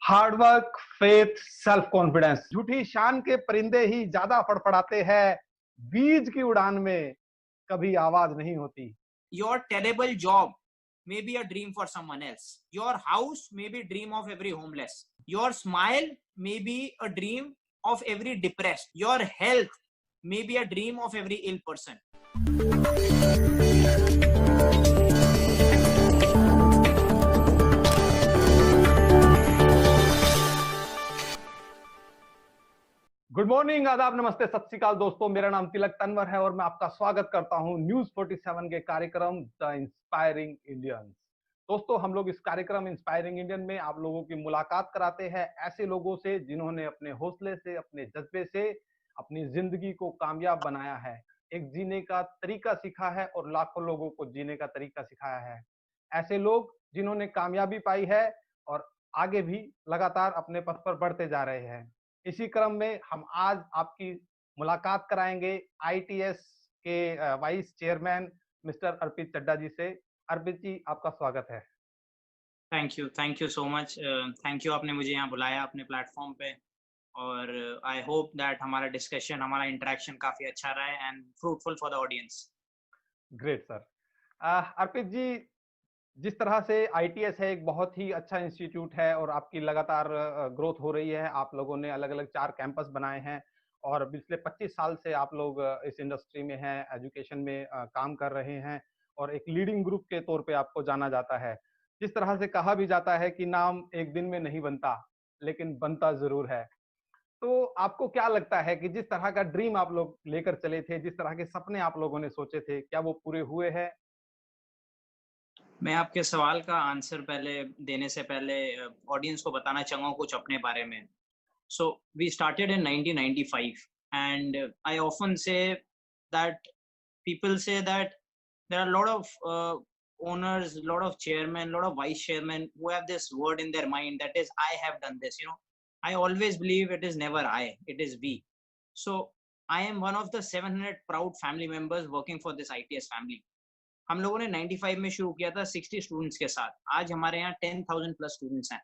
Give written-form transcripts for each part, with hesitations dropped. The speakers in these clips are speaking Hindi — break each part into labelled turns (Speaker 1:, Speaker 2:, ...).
Speaker 1: Hard work, faith, self confidence. झूठी शान के परिंदे ही ज्यादा फड़फड़ाते हैं, बीज की उड़ान में कभी आवाज नहीं होती।
Speaker 2: Your terrible job may be a dream for someone else. Your house may be a dream of every homeless. Your smile may be a dream of every depressed. Your health may be a dream of every ill person.
Speaker 1: Good morning, आदाब, नमस्ते, सत श्री अकाल दोस्तों। मेरा नाम तिलक तनवर है और मैं आपका स्वागत करता हूं न्यूज 47 के कार्यक्रम द इंस्पायरिंग इंडियंस। दोस्तों, हम लोग इस कार्यक्रम इंस्पायरिंग इंडियन में आप लोगों की मुलाकात कराते हैं ऐसे लोगों से जिन्होंने अपने हौसले से, अपने जज्बे से अपनी जिंदगी को कामयाब बनाया है, एक जीने का तरीका सीखा है और लाखों लोगों को जीने का तरीका सिखाया है। ऐसे लोग जिन्होंने कामयाबी पाई है और आगे भी लगातार अपने पथ पर बढ़ते जा रहे हैं। इसी क्रम में हम आज आपकी मुलाकात कराएंगे आईटीएस के vice chairman mister Arpit Chadha ji से। अर्पित जी, आपका स्वागत है।
Speaker 2: Thank you so much. Thank you, आपने मुझे यहाँ बुलाया अपने प्लेटफॉर्म पे, और आई होप दैट हमारा डिस्कशन, हमारा इंटरेक्शन काफी अच्छा रहा है and fruitful for the audience.
Speaker 1: Great sir. Arpit ji, जिस तरह से आईटीएस है, एक बहुत ही अच्छा इंस्टीट्यूट है और आपकी लगातार ग्रोथ हो रही है। आप लोगों ने अलग अलग 4 कैंपस बनाए हैं और पिछले 25 साल से आप लोग इस इंडस्ट्री में हैं, एजुकेशन में काम कर रहे हैं और एक लीडिंग ग्रुप के तौर पे आपको जाना जाता है। जिस तरह से कहा भी जाता है कि नाम एक दिन में नहीं बनता, लेकिन बनता जरूर है। तो आपको क्या लगता है कि जिस तरह का ड्रीम आप लोग लेकर चले थे, जिस तरह के सपने आप लोगों ने सोचे थे, क्या वो पूरे हुए हैं?
Speaker 2: मैं आपके सवाल का आंसर पहले देने से पहले ऑडियंस को बताना चाहूँगा कुछ अपने बारे में। So we started in 1995, and I often say that people say that there are a lot of owners, a lot of chairmen, a lot of vice chairmen who have this word in their mind, that is, I have done this. I always believe it is never I, it is we. So I am one of the 700 proud family members working for this ITS family. हम लोगों ने 95 में शुरू किया था 60 स्टूडेंट्स के साथ। आज हमारे यहाँ 10,000 प्लस स्टूडेंट्स हैं।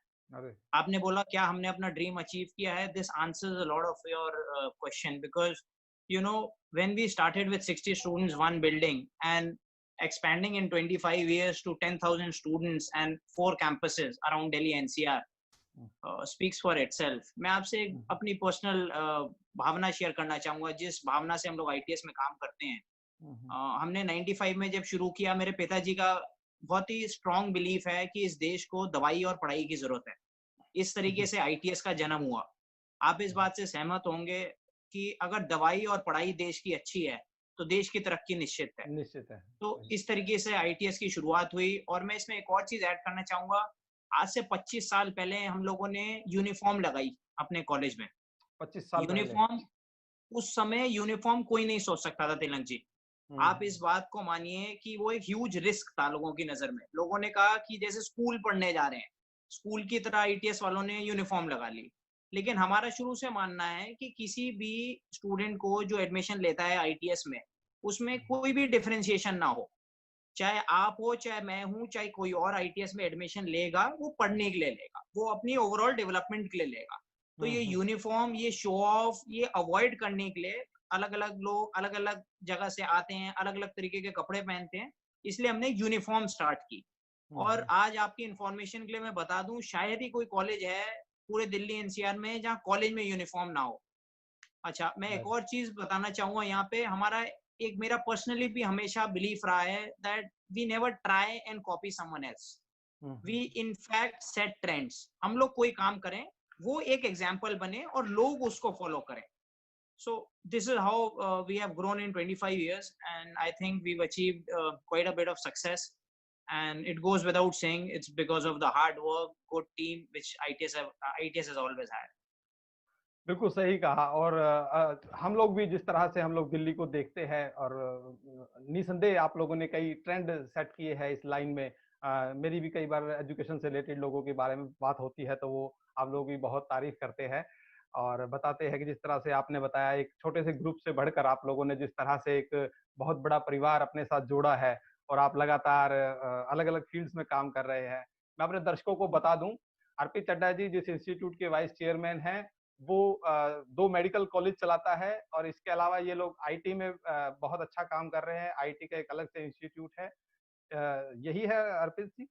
Speaker 2: आपने बोला क्या हमने अपना ड्रीम अचीव किया है? This answers a lot of your question, because when we started with 60 students, one building, and expanding in 25 years to 10,000 students and 4 campuses around Delhi NCR speaks for itself. मैं आपसे अपनी पर्सनल भावना शेयर करना चाहूंगा, जिस भावना से हम लोग ITS में काम करते हैं। हमने 95 में जब शुरू किया, मेरे पिताजी का बहुत ही स्ट्रॉन्ग बिलीफ है कि इस देश को दवाई और पढ़ाई की जरूरत है। इस तरीके से आईटीएस का जन्म हुआ। आप इस बात से सहमत होंगे कि अगर दवाई और पढ़ाई देश की अच्छी है तो देश की तरक्की निश्चित है। तो इस तरीके से आईटीएस की शुरुआत हुई। और मैं इसमें एक और चीज ऐड करना चाहूंगा, आज से 25 साल पहले हम लोगों ने यूनिफॉर्म लगाई अपने कॉलेज में।
Speaker 1: 25 साल
Speaker 2: यूनिफॉर्म, उस समय यूनिफॉर्म कोई नहीं सोच सकता था तिलक जी। आप इस बात को मानिए कि वो एक ह्यूज रिस्क था लोगों की नजर में। लोगों ने कहा कि जैसे स्कूल पढ़ने जा रहे हैं, स्कूल की तरह आईटीएस वालों ने यूनिफॉर्म लगा ली। लेकिन हमारा शुरू से मानना है कि किसी भी स्टूडेंट को जो एडमिशन लेता है आईटीएस में, उसमें कोई भी डिफरेंशिएशन ना हो। चाहे आप हो, चाहे मैं हूं, चाहे कोई और आईटीएस में एडमिशन लेगा, वो पढ़ने के लिए लेगा, वो अपनी ओवरऑल डेवलपमेंट के लिए लेगा। तो ये यूनिफॉर्म, ये शो ऑफ, ये अवॉइड करने के लिए अलग अलग लोग अलग अलग जगह से आते हैं, अलग अलग तरीके के कपड़े पहनते हैं, इसलिए हमने यूनिफॉर्म स्टार्ट की। और आज आपकी इंफॉर्मेशन के लिए मैं बता दूं, शायद ही कोई कॉलेज है पूरे दिल्ली एनसीआर में जहां कॉलेज में यूनिफॉर्म ना हो। अच्छा, मैं एक और चीज बताना चाहूंगा यहाँ पे। हमारा एक, मेरा पर्सनली भी हमेशा बिलीफ रहा है that we never try and copy someone else, we in fact set trends. हम लोग कोई काम करें, वो एक एग्जाम्पल बने और लोग उसको फॉलो करें। So this is how we have grown in 25 years, and I think we've achieved quite a bit of success, and it goes without saying it's because of the hard work, good team which ITS has always had.
Speaker 1: बिल्कुल सही कहा। और हम लोग भी जिस तरह से हम लोग दिल्ली को देखते हैं और निसंदेह आप लोगों ने कई ट्रेंड सेट किए हैं इस लाइन में। मेरी भी कई बार एजुकेशन से रिलेटेड लोगों के बारे में बात होती है तो वो आप लोग भी बहुत तारीफ करते हैं और बताते हैं कि जिस तरह से आपने बताया, एक छोटे से ग्रुप से बढ़कर आप लोगों ने जिस तरह से एक बहुत बड़ा परिवार अपने साथ जोड़ा है और आप लगातार अलग अलग फील्ड्स में काम कर रहे हैं। मैं अपने दर्शकों को बता दूं, आरपी चड्ढा जी जिस इंस्टीट्यूट के वाइस चेयरमैन हैं, वो 2 मेडिकल कॉलेज चलाता है और इसके अलावा ये लोग आईटी में बहुत अच्छा काम कर रहे हैं। आईटी का एक अलग से इंस्टीट्यूट है। यही है अर्पित जी?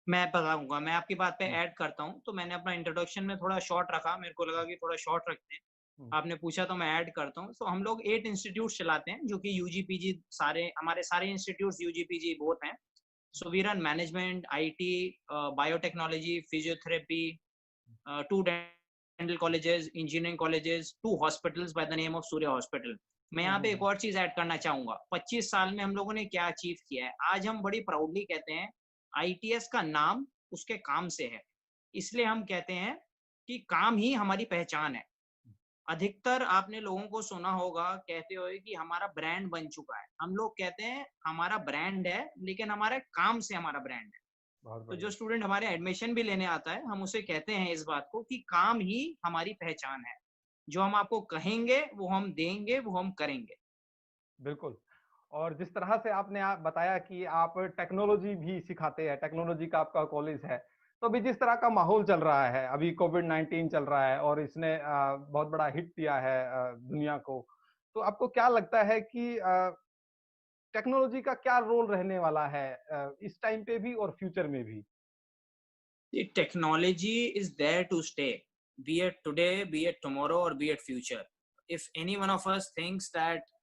Speaker 2: मैं बताऊँगा, मैं आपकी बात पे
Speaker 1: हुँ,
Speaker 2: ऐड करता हूँ, तो मैंने अपना इंट्रोडक्शन में थोड़ा शॉर्ट रखा, मेरे को लगा कि थोड़ा शॉर्ट रखते हैं।
Speaker 1: हुँ,
Speaker 2: आपने पूछा तो मैं ऐड करता हूँ। तो हम लोग 8 इंस्टीट्यूट्स चलाते हैं, जो कि यूजी-पीजी सारे हमारे सारे इंस्टीट्यूट्स यूजी-पीजी बोथ हैं। So we run management, IT, biotechnology, physiotherapy, 2 dental colleges, engineering colleges, 2 hospitals by the name of Surya Hospital. मैं
Speaker 1: हुँ,
Speaker 2: यहाँ पे
Speaker 1: हुँ,
Speaker 2: एक
Speaker 1: हुँ।
Speaker 2: और चीज ऐड करना चाहूंगा। 25 साल में हम लोगों ने क्या अचीव किया है, आज हम बड़ी प्राउडली कहते हैं आईटीएस का नाम उसके काम से है। इसलिए हम कहते हैं कि काम ही हमारी पहचान है। अधिकतर आपने लोगों को सुना होगा कहते हुए कि हमारा ब्रांड बन चुका है। हम लोग कहते हैं हमारा ब्रांड है, लेकिन हमारे काम से हमारा ब्रांड है।
Speaker 1: बहुत
Speaker 2: तो जो
Speaker 1: बढ़िया।
Speaker 2: स्टूडेंट हमारे एडमिशन भी लेने आता है, हम उसे कहते हैं इस बात को कि काम ही हमारी पहचान है। जो हम आपको कहेंगे, वो हम देंगे, वो हम करेंगे।
Speaker 1: बिल्कुल। और जिस तरह से आपने बताया कि आप टेक्नोलॉजी भी सिखाते हैं, टेक्नोलॉजी का आपका कॉलेज है। तो अभी जिस तरह का माहौल चल रहा है, अभी कोविड-19 चल रहा है और इसने बहुत बड़ा हिट दिया है दुनिया को। तो आपको क्या लगता है कि टेक्नोलॉजी का क्या रोल रहने वाला है इस टाइम पे भी और फ्यूचर में भी?
Speaker 2: The technology is there to stay, be it today, be it tomorrow, or be it future. If any one of us thinks that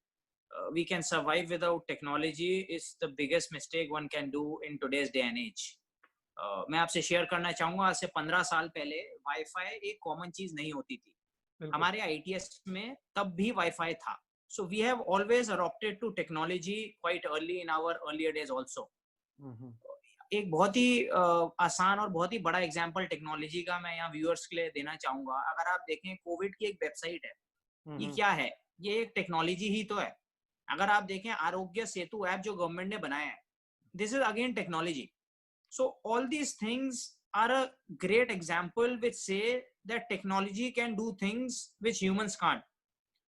Speaker 2: we can survive without technology, is the biggest mistake one can do in today's day and age. मैं आपसे शेयर करना चाहूंगा, आज से 15 साल पहले वाईफाई एक कॉमन चीज नहीं होती थी।
Speaker 1: बिल्कुल।
Speaker 2: हमारे आईटीएस में तब भी वाईफाई था। So we have always adopted to technology quite early in our earlier days also.
Speaker 1: Hmm, hmm.
Speaker 2: एक बहुत ही आसान और बहुत ही बड़ा एग्जांपल टेक्नोलॉजी का मैं यहाँ व्यूअर्स के लिए देना चाहूंगा। अगर आप देखें, कोविड की एक वेबसाइट है,
Speaker 1: हुँ,
Speaker 2: ये
Speaker 1: हुँ।
Speaker 2: क्या है? ये एक टेक्नोलॉजी ही तो है। अगर आप देखें आरोग्य सेतु ऐप जो गवर्नमेंट ने बनाया है, this is again technology. So all these things are a great example which say that technology can do things which humans can't.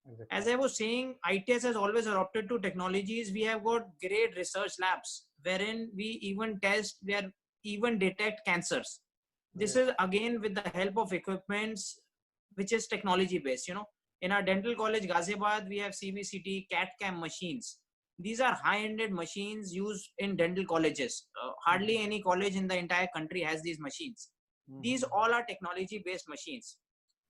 Speaker 1: Exactly.
Speaker 2: As I was saying, ITS has always adopted to technologies. We have got great research labs wherein we even test, we are even detect cancers. This
Speaker 1: Yes.
Speaker 2: is again with the help of equipments which is technology based. In our dental college Ghaziabad, we have CBCT CAT CAM machines. These are high-ended machines used in dental colleges.
Speaker 1: Hmm,
Speaker 2: Hardly
Speaker 1: hmm.
Speaker 2: any college in the entire country has these machines.
Speaker 1: Hmm,
Speaker 2: These
Speaker 1: hmm, hmm.
Speaker 2: all are technology based machines.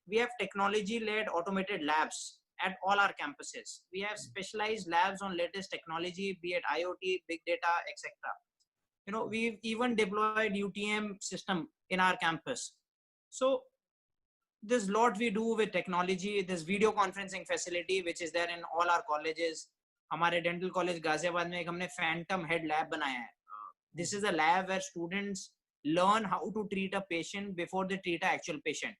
Speaker 2: We have technology led automated labs at all our campuses. We have specialized labs on latest technology, be it IoT, big data, etc. We've even deployed UTM system in our campus. So there's a lot we do with technology. This video conferencing facility which is there in all our colleges. हमारे डेंटल कॉलेज गाजियाबाद में एक हमने फैंटम हेड लैब बनाया है. This is a lab where students learn how to treat a patient before they treat a actual patient.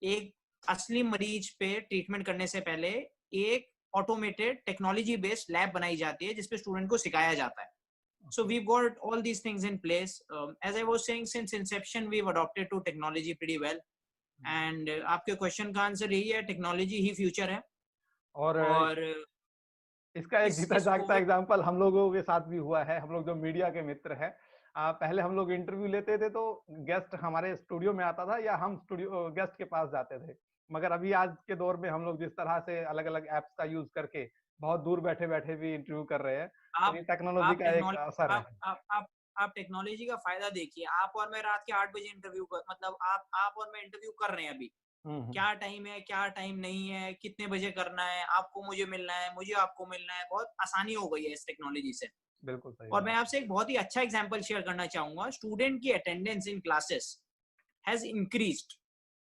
Speaker 2: एक असली मरीज पे ट्रीटमेंट करने से पहले एक ऑटोमेटेड टेक्नोलॉजी बेस्ड लैब बनाई जाती है जिसपे स्टूडेंट को सिखाया जाता है. So we've got all these things in place. As I was saying, since inception, we've adopted to technology pretty well. And आपके क्वेश्चन का आंसर यही है, टेक्नोलॉजी ही फ्यूचर है.
Speaker 1: और
Speaker 2: और
Speaker 1: इसका एक जीता
Speaker 2: इस
Speaker 1: जागता
Speaker 2: कोविड
Speaker 1: एग्जाम्पल हम लोगों के साथ भी हुआ है। हम लोग जो मीडिया के मित्र हैं, पहले हम लोग इंटरव्यू लेते थे तो गेस्ट हमारे स्टूडियो में आता था या हम स्टूडियो गेस्ट के पास जाते थे। मगर अभी आज के दौर में हम लोग जिस तरह से अलग-अलग ऐप्स का यूज़ करके बहुत दूर बैठे-बैठे भी इंटरव्यू कर रहे हैं, तो
Speaker 2: आप
Speaker 1: ये टेक्नोलॉजी
Speaker 2: आप
Speaker 1: का एक
Speaker 2: टेक्नोलॉजी
Speaker 1: असर है।
Speaker 2: आप टेक्नोलॉजी का फायदा देखिए. आप और मैं रात के 8 बजे इंटरव्यू कर, मतलब आप और मैं इंटरव्यू कर रहे हैं अभी.
Speaker 1: हुँ, हुँ।
Speaker 2: क्या टाइम है, क्या टाइम नहीं है, कितने बजे करना है, आपको मुझे मिलना है, मुझे आपको मिलना है. बहुत आसानी हो गई है इस टेक्नोलॉजी से.
Speaker 1: बिल्कुल सही
Speaker 2: और मैं
Speaker 1: बात है।
Speaker 2: आपसे एक बहुत ही अच्छा एग्जांपल शेयर करना चाहूंगा. स्टूडेंट की attendance in classes has increased.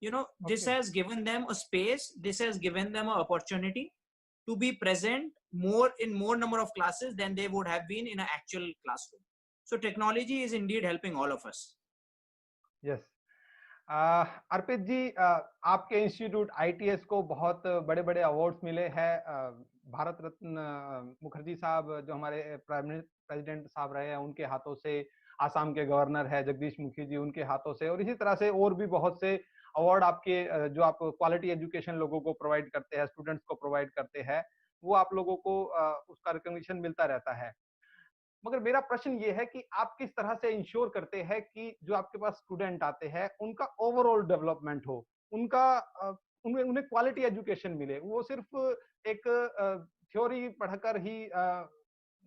Speaker 2: This
Speaker 1: okay.
Speaker 2: Has given them a space, this has given them a opportunity to be present more number of classes than they would have been in an actual classroom. So technology is indeed helping all of us.
Speaker 1: Yes. Arpit ji, आपके इंस्टीट्यूट आईटीएस को बहुत बड़े-बड़े अवार्ड्स मिले हैं। भारत रत्न मुखर्जी साहब जो हमारे प्रेसिडेंट साहब रहे हैं उनके हाथों से, आसाम के गवर्नर है जगदीश मुखी जी उनके हाथों से और इसी तरह से और भी बहुत से अवार्ड आपके जो आप क्वालिटी एजुकेशन लोगों को प्रोवाइड करते हैं, स्टूडेंट्स को प्रोवाइड करते हैं, वो आप लोगों को उसका रिकॉग्निशन मिलता रहता है। मगर मेरा प्रश्न ये है कि आप किस तरह से इंश्योर करते हैं कि जो आपके पास स्टूडेंट आते हैं उनका ओवरऑल डेवलपमेंट हो, उनका उन्हें उन्हें क्वालिटी एजुकेशन मिले, वो सिर्फ एक थ्योरी पढ़कर ही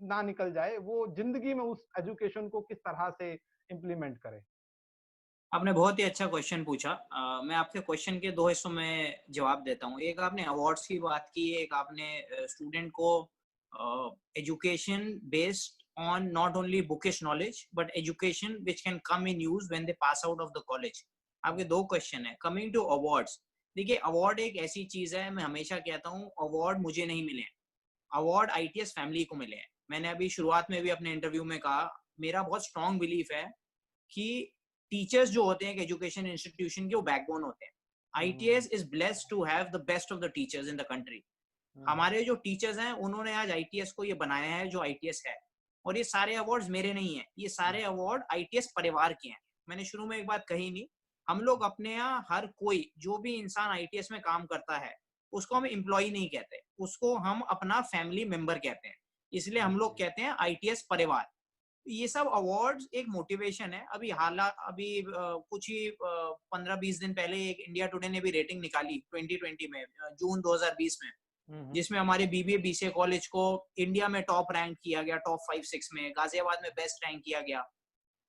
Speaker 1: ना निकल जाए, वो जिंदगी में उस एजुकेशन को किस तरह से इम्प्लीमेंट करे?
Speaker 2: आपने बहुत ही अच्छा क्वेश्चन पूछा। मैं आपके क्वेश्चन के 2 हिस्सों में जवाब देता हूँ। एक आपने अवार्ड्स की बात की है, एक आपने स्टूडेंट को education based on not only bookish knowledge but education which can come in use when they pass out of the college. आपके 2 क्वेश्चन है। कमिंग टू अवार्ड्स, देखिए अवार्ड एक ऐसी चीज है, मैं हमेशा कहता हूँ अवार्ड मुझे नहीं मिले हैं, अवार्ड आईटीएस फैमिली को मिले हैं। मैंने अभी शुरुआत में भी अपने इंटरव्यू में कहा, मेरा बहुत स्ट्रॉन्ग बिलीफ है कि टीचर्स जो होते हैं एजुकेशन इंस्टीट्यूशन के, वो बैकबोन होते हैं। ITS is blessed to have the best of the teachers in the country. हमारे जो टीचर्स हैं उन्होंने आज आईटीएस को ये बनाया है जो आईटीएस है। और ये सारे अवार्ड्स मेरे नहीं है, ये सारे अवार्ड आईटीएस परिवार के हैं। मैंने शुरू में एक बात कही नहीं, हम लोग अपने यहाँ हर कोई जो भी इंसान आईटीएस में काम करता है उसको हम एम्प्लॉय नहीं कहते, उसको हम अपना फैमिली मेंबर कहते हैं। इसलिए हम लोग कहते हैं आईटीएस परिवार। ये सब अवार्ड्स एक मोटिवेशन है। अभी कुछ ही 15-20 दिन पहले एक इंडिया टुडे ने भी रेटिंग निकाली 2020 में, जून 2020 में, जिसमें हमारे बीबीए बीसीए कॉलेज को इंडिया में टॉप रैंक किया गया, टॉप 5-6 में। गाजियाबाद में बेस्ट रैंक किया गया।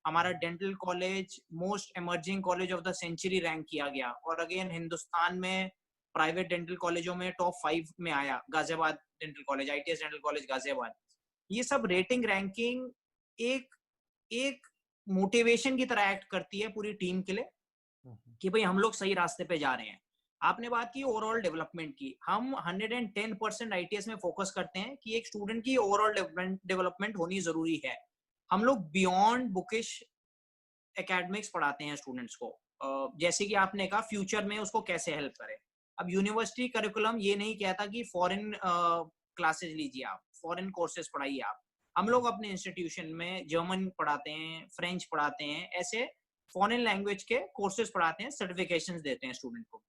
Speaker 2: हमारा dental college most emerging college of the century rank किया गया। और अगेन हिंदुस्तान में प्राइवेट डेंटल कॉलेजों में टॉप 5 में आया Ghaziabad dental college, ITS dental college Ghaziabad. ये सब रेटिंग रैंकिंग एक एक मोटिवेशन की तरह एक्ट करती है पूरी टीम के लिए कि भाई हम लोग सही रास्ते पे जा रहे हैं। आपने बात की ओवरऑल डेवलपमेंट की, हम 110% आईटीएस में फोकस करते हैं कि एक स्टूडेंट की ओवरऑल डेवलपमेंट होनी जरूरी है। हम लोग बियॉन्ड बुकिश एकेडमिक्स पढ़ाते हैं स्टूडेंट्स को। जैसे कि आपने कहा फ्यूचर में उसको कैसे हेल्प करें। अब यूनिवर्सिटी करिकुलम ये नहीं कहता कि फॉरेन क्लासेस लीजिए आप, फॉरेन कोर्सेज पढ़ाइए आप। हम लोग अपने इंस्टीट्यूशन में जर्मन पढ़ाते हैं, फ्रेंच पढ़ाते हैं, ऐसे फॉरेन लैंग्वेज के कोर्सेज पढ़ाते हैं, सर्टिफिकेशंस देते हैं स्टूडेंट को।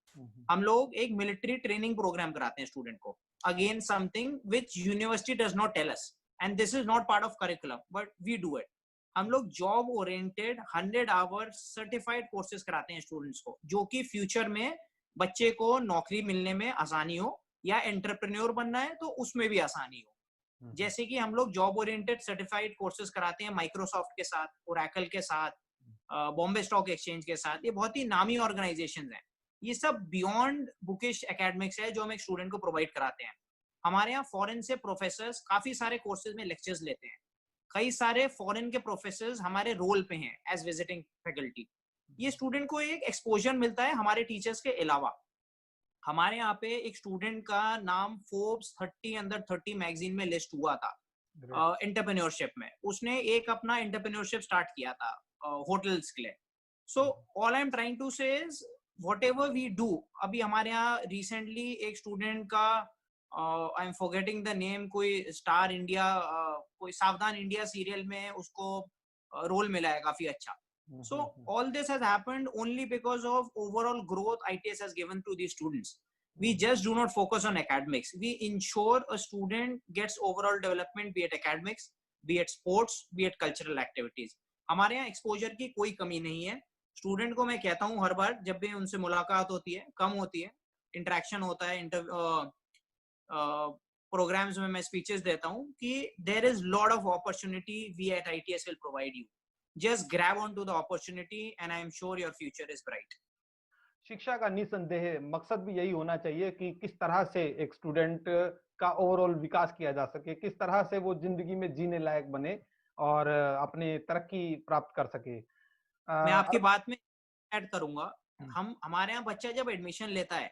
Speaker 2: हम लोग एक मिलिट्री ट्रेनिंग प्रोग्राम कराते हैं स्टूडेंट को, again something which university does not tell us and this is not part of curriculum but we do it. हम लोग job oriented 100 hours certified courses कराते हैं स्टूडेंट्स को, जो कि फ्यूचर में बच्चे को नौकरी मिलने में आसानी हो, या एंटरप्रेन्योर बनना है तो उसमें भी आसानी हो। जैसे कि हम लोग जॉब ओरिएंटेड सर्टिफाइड कोर्सेज कराते हैं माइक्रोसॉफ्ट के साथ, ओरेकल के साथ, बॉम्बे स्टॉक एक्सचेंज के साथ। ये बहुत ही नामी ऑर्गेनाइजेशंस हैं। ये सब बियॉन्ड बुकिश एकेडमिक्स है जो हम एक स्टूडेंट को प्रोवाइड कराते हैं। हमारे यहाँ फॉरेन से प्रोफेसर्स काफी सारे कोर्सेज में लेक्चर्स लेते हैं। कई सारे फॉरेन के प्रोफेसर्स हमारे रोल पे हैं एज विजिटिंग फैकल्टी। ये स्टूडेंट को एक एक्सपोजर मिलता है हमारे टीचर्स के अलावा। हमारे यहाँ पे एक स्टूडेंट का नाम फोर्ब्स 30 अंडर 30 मैगजीन में लिस्ट हुआ था एंटरप्रेन्योरशिप में। उसने एक अपना एंटरप्रेन्योरशिप स्टार्ट किया था होटल्स के लिए। So all I am trying to say is whatever we do. अभी हमारे यहाँ रिसेंटली एक स्टूडेंट का I am forgetting the name, कोई स्टार इंडिया, कोई सावधान इंडिया सीरियल में उसको रोल मिला है काफी अच्छा। So all this has happened only because of overall growth ITS has given to these students. We just do not focus on academics. We ensure a student gets overall development, be it academics, be it sports, be it cultural activities. हमारे यहाँ exposure की कोई कमी नहीं है। स्टूडेंट को मैं कहता हूँ हर बार जब भी उनसे मुलाकात होती है, कम होती है, इंटरेक्शन होता है, प्रोग्राम्स में मैं स्पीचेस देता हूँ कि there is lot of opportunity we at ITS will provide you. Just grab onto the opportunity and I am sure your future is bright.
Speaker 1: शिक्षा का निसंदेह मकसद भी यही होना चाहिए कि किस तरह से एक स्टूडेंट का ओवरऑल विकास किया जा सके, किस तरह से वो जिंदगी में जीने लायक बने और अपनी तरक्की प्राप्त कर सके।
Speaker 2: मैं आपकी बात में ऐड करूंगा, हमारे यहाँ बच्चा जब एडमिशन लेता है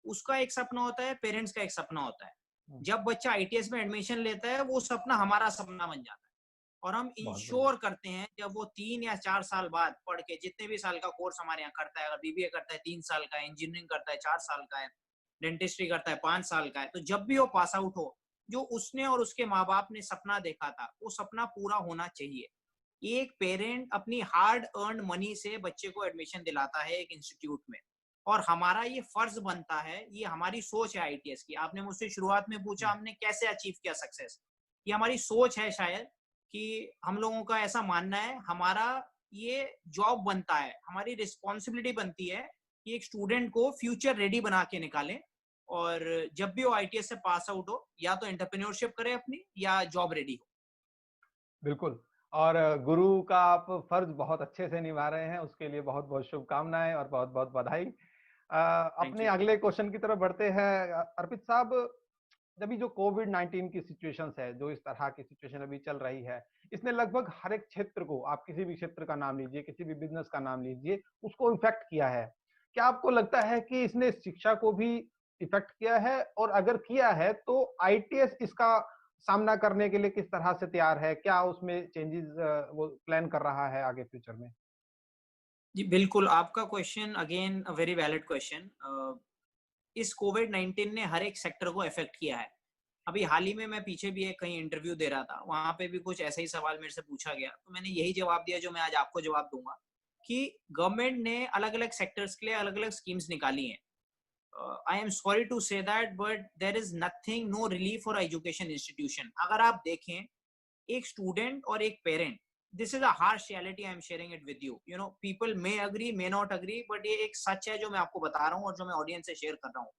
Speaker 2: उसका एक सपना होता है, पेरेंट्स का एक सपना होता है। जब बच्चा आईटीएस में एडमिशन लेता है वो सपना हमारा सपना बन जाता है। और हम इंश्योर करते हैं जब वो 3 या 4 साल बाद पढ़ के, जितने भी साल का कोर्स हमारे यहाँ करता है, अगर बीबीए करता है 3 साल का है, इंजीनियरिंग करता है 4 साल का है, डेंटिस्ट्री करता है 5 साल का है, तो जब भी वो पास आउट हो, जो उसने और उसके माँ बाप ने सपना देखा था वो सपना पूरा होना चाहिए। एक पेरेंट अपनी हार्ड अर्न मनी से बच्चे को एडमिशन दिलाता है एक इंस्टीट्यूट में, और हमारा ये फर्ज बनता है, ये हमारी सोच है आईटीएस की। आपने मुझसे शुरुआत में पूछा हमने कैसे अचीव किया सक्सेस, ये हमारी सोच है शायद कि हम लोगों का ऐसा मानना है, हमारा ये जॉब बनता है, हमारी रिस्पॉन्सिबिलिटी बनती है कि एक स्टूडेंट को फ्यूचर रेडी बना के निकालें, और जब भी वो आईटीएस से पास आउट हो, या तो एंटरप्रेन्योरशिप करे अपनी, या जॉब रेडी हो।
Speaker 1: बिल्कुल। और गुरु का आप फर्ज बहुत अच्छे से निभा रहे हैं, उसके लिए बहुत-बहुत शुभकामनाएँ और बहुत-बहुत बधाई।
Speaker 2: थैंक
Speaker 1: अपने
Speaker 2: यू।
Speaker 1: अगले क्वेश्चन की तरफ बढ़ते हैं। अर्पित साहब, अभी जो कोविड-19 की सिचुएशंस है, जो इस तरह की सिचुएशन अभी चल रही है, इसने लगभग हर एक क्षेत्र को, आप किसी भी क्षेत्र का नाम लीजिए, किसी भी बिज़नेस का नाम लीजिए, उसको इफ़ेक्ट किया है। क्या आपको लगता है कि इसने शिक्षा को भी इफ़ेक्ट किया है? और अगर किया है, तो आईटीएस इसका सामना करने के लिए किस तरह से तैयार है? क्या उसमें चेंजेज़ वो प्लान कर रहा है आगे फ्यूचर में?
Speaker 2: जी, बिल्कुल, आपका question again a very valid question. इस कोविड-19 ने हर एक सेक्टर को अफ़ेक्ट किया है। अभी हाल ही में मैं पीछे भी एक कहीं इंटरव्यू दे रहा था, वहाँ पे भी कुछ ऐसा ही सवाल मेरे से पूछा गया, तो मैंने यही जवाब दिया जो मैं आज आपको जवाब दूँगा, कि गवर्नमेंट ने अलग-अलग सेक्टर्स के लिए अलग-अलग स्कीम्स निकाली हैं। I am sorry to say that, but there is nothing, no relief for education institution. अगर आप देखें, एक स्टूडेंट और एक parent, this is a harsh reality, I am sharing it with you, you know, people may agree may not agree, but ये एक सच है जो मैं आपको बता रहा हूँ और जो मैं ऑडियंस से शेयर कर रहा हूँ।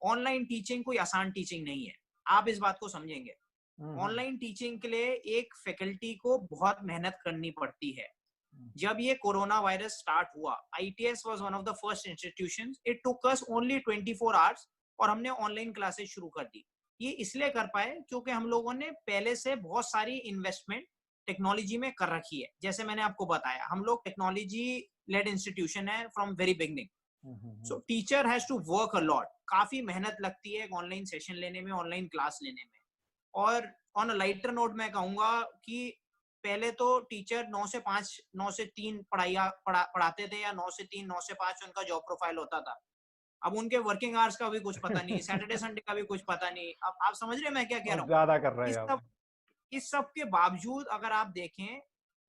Speaker 2: ऑनलाइन टीचिंग कोई आसान टीचिंग नहीं है, आप इस बात को समझेंगे।
Speaker 1: हुँ, हुँ।
Speaker 2: ऑनलाइन टीचिंग के लिए एक फैकल्टी को बहुत मेहनत करनी पड़ती है।
Speaker 1: हुँ,
Speaker 2: जब ये कोरोना वायरस स्टार्ट हुआ, ITS was one of the first institutions, it took us only 24 hours, और हमने ऑनलाइन क्लासेस शुरू कर दी। ये इसलिए कर पाए क्योंकि हम लोगों ने पहले से बहुत सारी इन्वेस्टमेंट टेक्नोलॉजी में कर रखी है। जैसे मैंने आपको बताया, हम लोग टेक्नोलॉजी लेड इंस्टीट्यूशन है from very beginning.
Speaker 1: Hmm, hmm,
Speaker 2: so
Speaker 1: hmm.
Speaker 2: Teacher has to work a lot, काफी मेहनत लगती है एक ऑनलाइन सेशन लेने में, ऑनलाइन क्लास लेने में। और ऑन अ लाइटर नोट मैं कहूंगा कि पहले तो टीचर 9 से 5, 9 से 3 पढ़ाते थे, या 9 से 3, 9 से 5 उनका जॉब प्रोफाइल होता था। अब उनके वर्किंग आवर्स का भी कुछ पता नहीं, सैटरडे संडे का भी कुछ पता नहीं। अब आप समझ रहे हैं मैं क्या कह रहा
Speaker 1: बहुत
Speaker 2: हूँ?
Speaker 1: ज़्यादा कर रहे
Speaker 2: इस
Speaker 1: हैं आप।
Speaker 2: सब इस सब के बावजूद अगर आप देखें,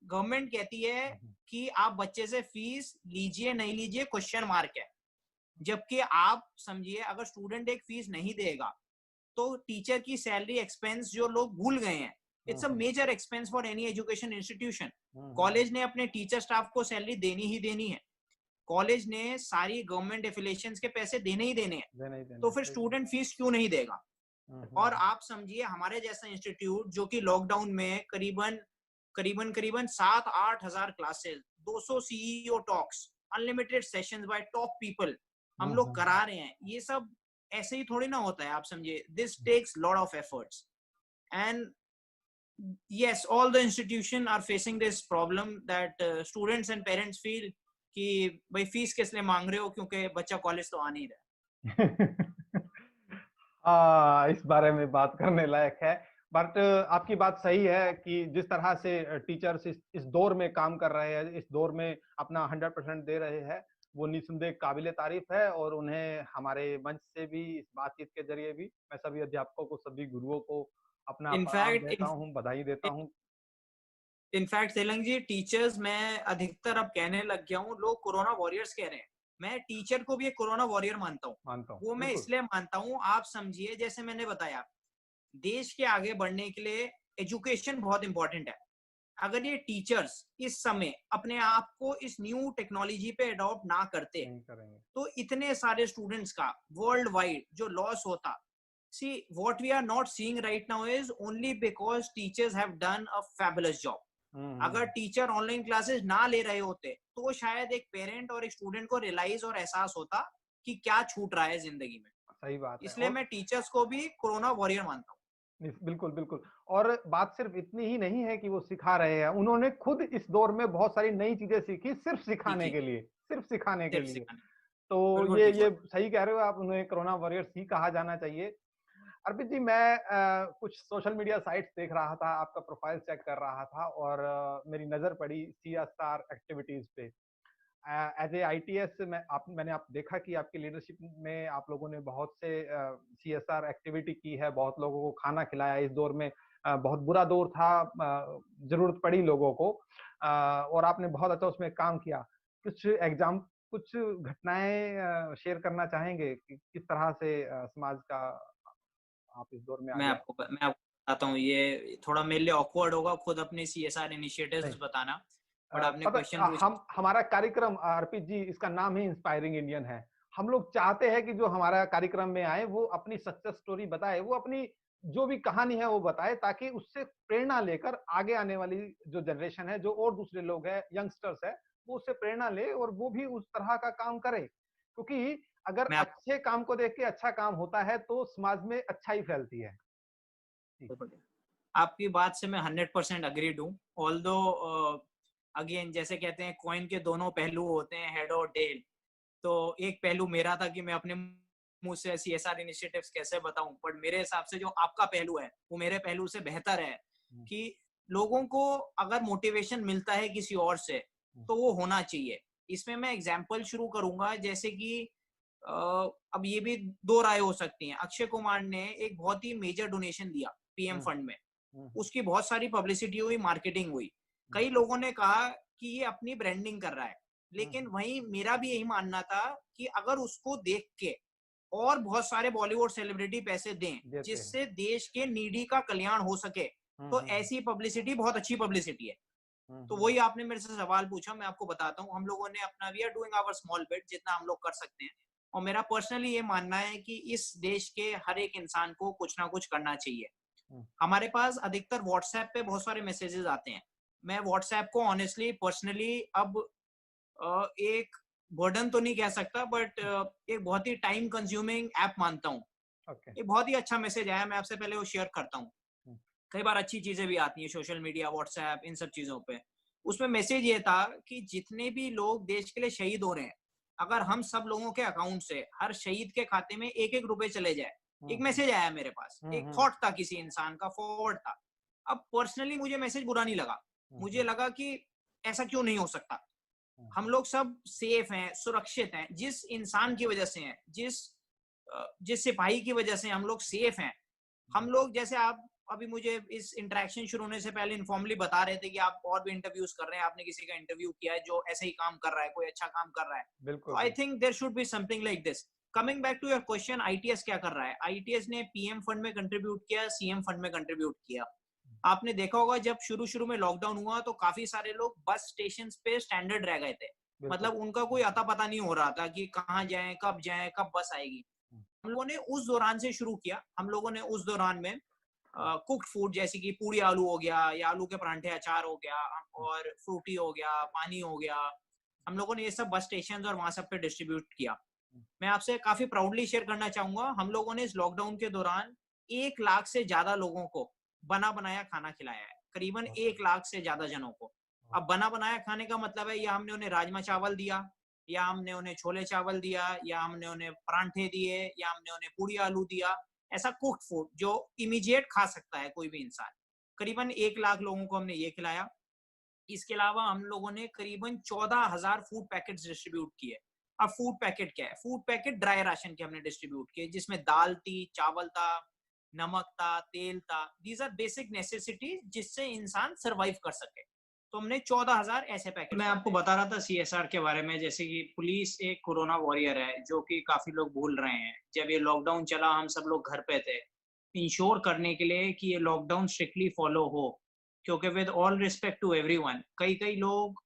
Speaker 2: गवर्नमेंट कहती है
Speaker 1: हुँ, हुँ।
Speaker 2: कि आप बच्चे से फीस लीजिए नहीं लीजिए, क्वेश्चन मार्क है। जबकि आप समझिए, अगर स्टूडेंट एक फीस नहीं देगा, तो टीचर की सैलरी एक्सपेंस जो लोग भूल गए हैं,
Speaker 1: hmm,
Speaker 2: it's a
Speaker 1: hmm.
Speaker 2: Major expense for any education institution.
Speaker 1: Hmm, hmm, hmm.
Speaker 2: College ने अपने टीचर स्टाफ को सैलरी देनी ही देनी है, कॉलेज ने सारी गवर्नमेंट एफिलिएशंस के पैसे देने ही देने हैं,
Speaker 1: देना ही देना
Speaker 2: तो
Speaker 1: है,
Speaker 2: फिर
Speaker 1: सही बात।
Speaker 2: स्टूडेंट फीस क्यों नहीं देगा?
Speaker 1: हुँ, हुँ,
Speaker 2: और
Speaker 1: हुँ।
Speaker 2: आप समझिए, हमारे जैसा इंस्टीट्यूट जो कि लॉकडाउन में करीबन करीबन करीबन 7-8 हजार classes, 200 CEO talks, unlimited sessions bye top people हम
Speaker 1: हुँ,
Speaker 2: लोग
Speaker 1: हुँ, हुँ।
Speaker 2: करा रहे हैं। ये सब ऐसे ही थोड़ी ना होता है, आप समझिए, this takes lot of efforts. And yes, all the institution are facing this problem that students and parents feel कि भाई फीस किस लिए मांग रहे हो, क्योंकि बच्चा कॉलेज तो आ नहीं रहा
Speaker 1: हाँ, इस बारे में बात करने लायक है। बट आपकी बात सही है कि जिस तरह से टीचर्स इस दौर में काम कर रहे हैं, इस दौर में अपना 100% दे रहे हैं, वो निस्संदेह काबिल-ए-तारीफ़ है और उन्हें हमारे मंच से भी, इस बातचीत के ज़रिए भी, मैं सभी अध्यापकों को, सभी गुरुओं को अपना
Speaker 2: है।
Speaker 1: प्रणाम
Speaker 2: इनफैक्ट
Speaker 1: देता हूँ, बधाई देता हूँ।
Speaker 2: इनफैक्ट तेलंग जी, टीचर्स मैं अधिकतर अब कहने लग गया हूँ, लोग कोरोना वॉरियर्स कह रहे हैं। मैं टीचर को भी एक कोरोना वॉरियर मानता हूँ।
Speaker 1: मानता हूँ,
Speaker 2: वो मैं
Speaker 1: बिल्कुल।
Speaker 2: इसलिए मानता हूँ, आप समझिए, जैसे मैंने बताया, देश के आगे बढ़ने के लिए एजुकेशन बहुत इंपॉर्टेंट है। अगर ये टीचर्स इस समय अपने आप को इस न्यू टेक्नोलॉजी पे अडॉप्ट ना करते,
Speaker 1: नहीं करेंगे।
Speaker 2: तो इतने सारे स्टूडेंट्स का वर्ल्ड वाइड जो लॉस होता। See, what we are not seeing right now is only because teachers have done a fabulous job.
Speaker 1: Hmm, hmm,
Speaker 2: अगर
Speaker 1: हुँ।
Speaker 2: टीचर ऑनलाइन क्लासेस ना ले रहे होते, तो शायद एक पेरेंट और एक स्टूडेंट को रियलाइज और एहसास होता कि क्या छूट रहा है जिंदगी में।
Speaker 1: सही बात है।
Speaker 2: इसलिए
Speaker 1: और
Speaker 2: मैं टीचर्स को भी कोरोना वॉरियर मानता हूँ।
Speaker 1: बिल्कुल, बिल्कुल। और बात सिर्फ़ इतनी ही नहीं है कि वो सिखा रहे हैं, उन्होंने खुद इस दौर में बहुत सारी नई चीज़ें सीखी
Speaker 2: देखिए,
Speaker 1: सिर्फ़ सिखाने के
Speaker 2: सिर्फ
Speaker 1: लिए।
Speaker 2: सिखाने।
Speaker 1: तो
Speaker 2: बिल्कुल ठीक
Speaker 1: ये
Speaker 2: बोला।
Speaker 1: सही कह रहे हो आप, उन्हें कोरोना वॉरियर्स ही कहा जाना चाहिए। अर्पित जी, मैं कुछ सोशल मीडिया साइट्स देख रहा था, आपका प्रोफ़ाइल चेक कर रहा था और मेरी नज़र पड़ी सीएसआर एक्टिविटीज़ पे। एज़ ए आईटीएस मैंने आप देखा कि आपकी लीडरशिप में आप लोगों ने बहुत से सीएसआर एक्टिविटी की है, बहुत लोगों को खाना खिलाया इस दौर में। बहुत बुरा दौर था, ज़रूरत पड़ी लोगों को, और आपने बहुत अच्छा उसमें काम किया। कुछ एग्ज़ाम कुछ घटनाएँ शेयर करना चाहेंगे कि किस तरह से समाज का आप इस दौर में
Speaker 2: मैं
Speaker 1: आगे आए?
Speaker 2: आपको मैं आपको बताता हूँ, ये थोड़ा मेरे लिए ऑकवर्ड होगा खुद अपने सीएसआर इनिशिएटिव्स बताना, बट आपने क्वेश्चन पूछा।
Speaker 1: हम हमारा कार्यक्रम अर्पित जी, इसका नाम ही इंस्पायरिंग इंडियन है। हम लोग चाहते हैं कि जो हमारा कार्यक्रम में आए वो अपनी सक्सेस स्टोरी बताए, वो अपनी जो भी कहानी है वो बताए, ताकि उससे प्रेरणा लेकर आगे आने वाली जो जनरेशन है, जो और दूसरे लोग हैं, यंगस्टर्स है, वो उससे प्रेरणा ले और वो भी उस तरह का काम करे। क्योंकि अगर
Speaker 2: मैं
Speaker 1: अच्छे काम को देख के अच्छा काम होता है तो समाज में अच्छाई फैलती है।
Speaker 2: आपको आपकी बात से मैं 100% अग्रीड हूँ। ऑल्दो अगेन जैसे कहते हैं कॉइन के दोनों पहलू होते हैं, हेड और टेल। तो एक पहलू मेरा था कि मैं अपने मुंह से सीएसआर इनिशिएटिव्स कैसे बताऊं, बट मेरे हिसाब से जो आपका पहलू है वो मेरे पहलू से बेहतर है कि लोगों को अगर मोटिवेशन मिलता है किसी और से तो वो होना चाहिए। इसमें मैं एग्जांपल शुरू करूंगा, जैसे कि अब ये भी दो राय हो सकती हैं। अक्षय कुमार ने एक बहुत ही मेजर डोनेशन दिया पीएम फंड में, उसकी बहुत सारी पब्लिसिटी हुई, मार्केटिंग हुई। कई लोगों ने कहा कि ये अपनी ब्रांडिंग कर रहा है, लेकिन वहीं मेरा भी यही मानना था कि अगर उसको देख के और बहुत सारे बॉलीवुड सेलिब्रिटी पैसे दें जिससे देश के नीडी का कल्याण हो सके, तो ऐसी पब्लिसिटी बहुत अच्छी पब्लिसिटी है। तो वही आपने मेरे से सवाल पूछा, मैं आपको बताता हूँ। हम लोगों ने अपना we are doing our small bit, जितना हम लोग कर सकते हैं। और मेरा पर्सनली ये मानना है कि इस देश के हर एक इंसान को कुछ ना कुछ करना चाहिए। हमारे पास अधिकतर व्हाट्सएप पे बहुत सारे मैसेजेस आते हैं। मैं व्हाट्सएप को ऑनेस्टली पर्सनली अब एक बर्डन तो नहीं कह सकता, बट एक बहुत ही टाइम कंज्यूमिंग ऐप मानता हूँ। एक बहुत ही अच्छा मैसेज आया, मैं आपसे पहले वो शेयर करता हूँ। कई बार अच्छी चीजें भी आती हैं सोशल मीडिया, व्हाट्सएप, इन सब चीजों पे। उसमें मैसेज ये था कि जितने भी लोग देश के लिए शहीद हो रहे हैं, अगर हम सब लोगों के अकाउंट से हर शहीद के खाते में एक एक रुपए चले जाए। एक मैसेज आया मेरे पास, एक थॉट था किसी इंसान का, फॉरवर्ड था। अब पर्सनली मुझे मैसेज बुरा नहीं लगा, मुझे लगा कि ऐसा क्यों नहीं हो सकता। हम लोग सब सेफ हैं, सुरक्षित हैं, जिस इंसान की वजह से हैं, जिस सिपाही की वजह से हम लोग सेफ हैं। हम लोग, जैसे आप अभी मुझे इस इंटरेक्शन शुरू होने से पहले इनफॉर्मली बता रहे थे कि आप और भी इंटरव्यूज कर रहे हैं, आपने किसी का इंटरव्यू किया है जो ऐसे ही काम कर रहा है, कोई अच्छा काम कर रहा है। तो I think there should be something like this. Coming back to your question, ITS क्या कर रहा है? आईटीएस ने पीएम फंड में कंट्रीब्यूट किया, सीएम फंड में कंट्रीब्यूट किया। आपने देखा होगा जब शुरू में लॉकडाउन हुआ तो काफी सारे लोग बस स्टेशन पे स्टैंडर्ड रह गए थे। मतलब उनका कोई अता पता नहीं हो रहा था कि कहाँ जाएं, कब बस आएगी। हम लोगों ने उस दौरान से शुरू किया। हम लोगों ने उस दौरान में कुक्ड फूड, जैसे कि पूड़ी आलू हो गया या आलू के परांठे अचार हो गया और फ्रूटी हो गया, पानी हो गया, हम लोगों ने ये सब बस स्टेशन और वहां सब पे डिस्ट्रीब्यूट किया। मैं आपसे काफी प्राउडली शेयर करना चाहूंगा, हम लोगों ने इस लॉकडाउन के दौरान 1 लाख से ज्यादा लोगों को बना बनाया खाना खिलाया है, करीबन 1 लाख से ज्यादा जनों को। अब बना बनाया खाने का मतलब है या हमने उन्हें राजमा चावल दिया, या हमने उन्हें छोले चावल दिया, या हमने उन्हें परांठे दिए, या हमने उन्हें पूड़ी आलू दिया। ऐसा कुक्ड फूड जो इमीडिएट खा सकता है कोई भी इंसान। करीबन 1 लाख लोगों को हमने ये खिलाया। इसके अलावा हम लोगों ने करीबन 14,000 फूड पैकेट्स डिस्ट्रीब्यूट किए। अब फूड पैकेट क्या है? फूड पैकेट ड्राई राशन के हमने डिस्ट्रीब्यूट किए, जिसमें दाल थी, चावल था, नमक था, तेल था। दीज आर बेसिक नेसेसिटी जिससे इंसान सरवाइव कर सके। तो हमने 14,000 ऐसे पैकेट। मैं आपको बता रहा था सीएसआर के बारे में, जैसे कि पुलिस एक कोरोना वॉरियर है, जो कि काफी लोग भूल रहे हैं। जब ये लॉकडाउन चला हम सब लोग घर पे थे, इंश्योर करने के लिए कि ये लॉकडाउन स्ट्रिक्टली फॉलो हो, क्योंकि with all respect to everyone, कई लोग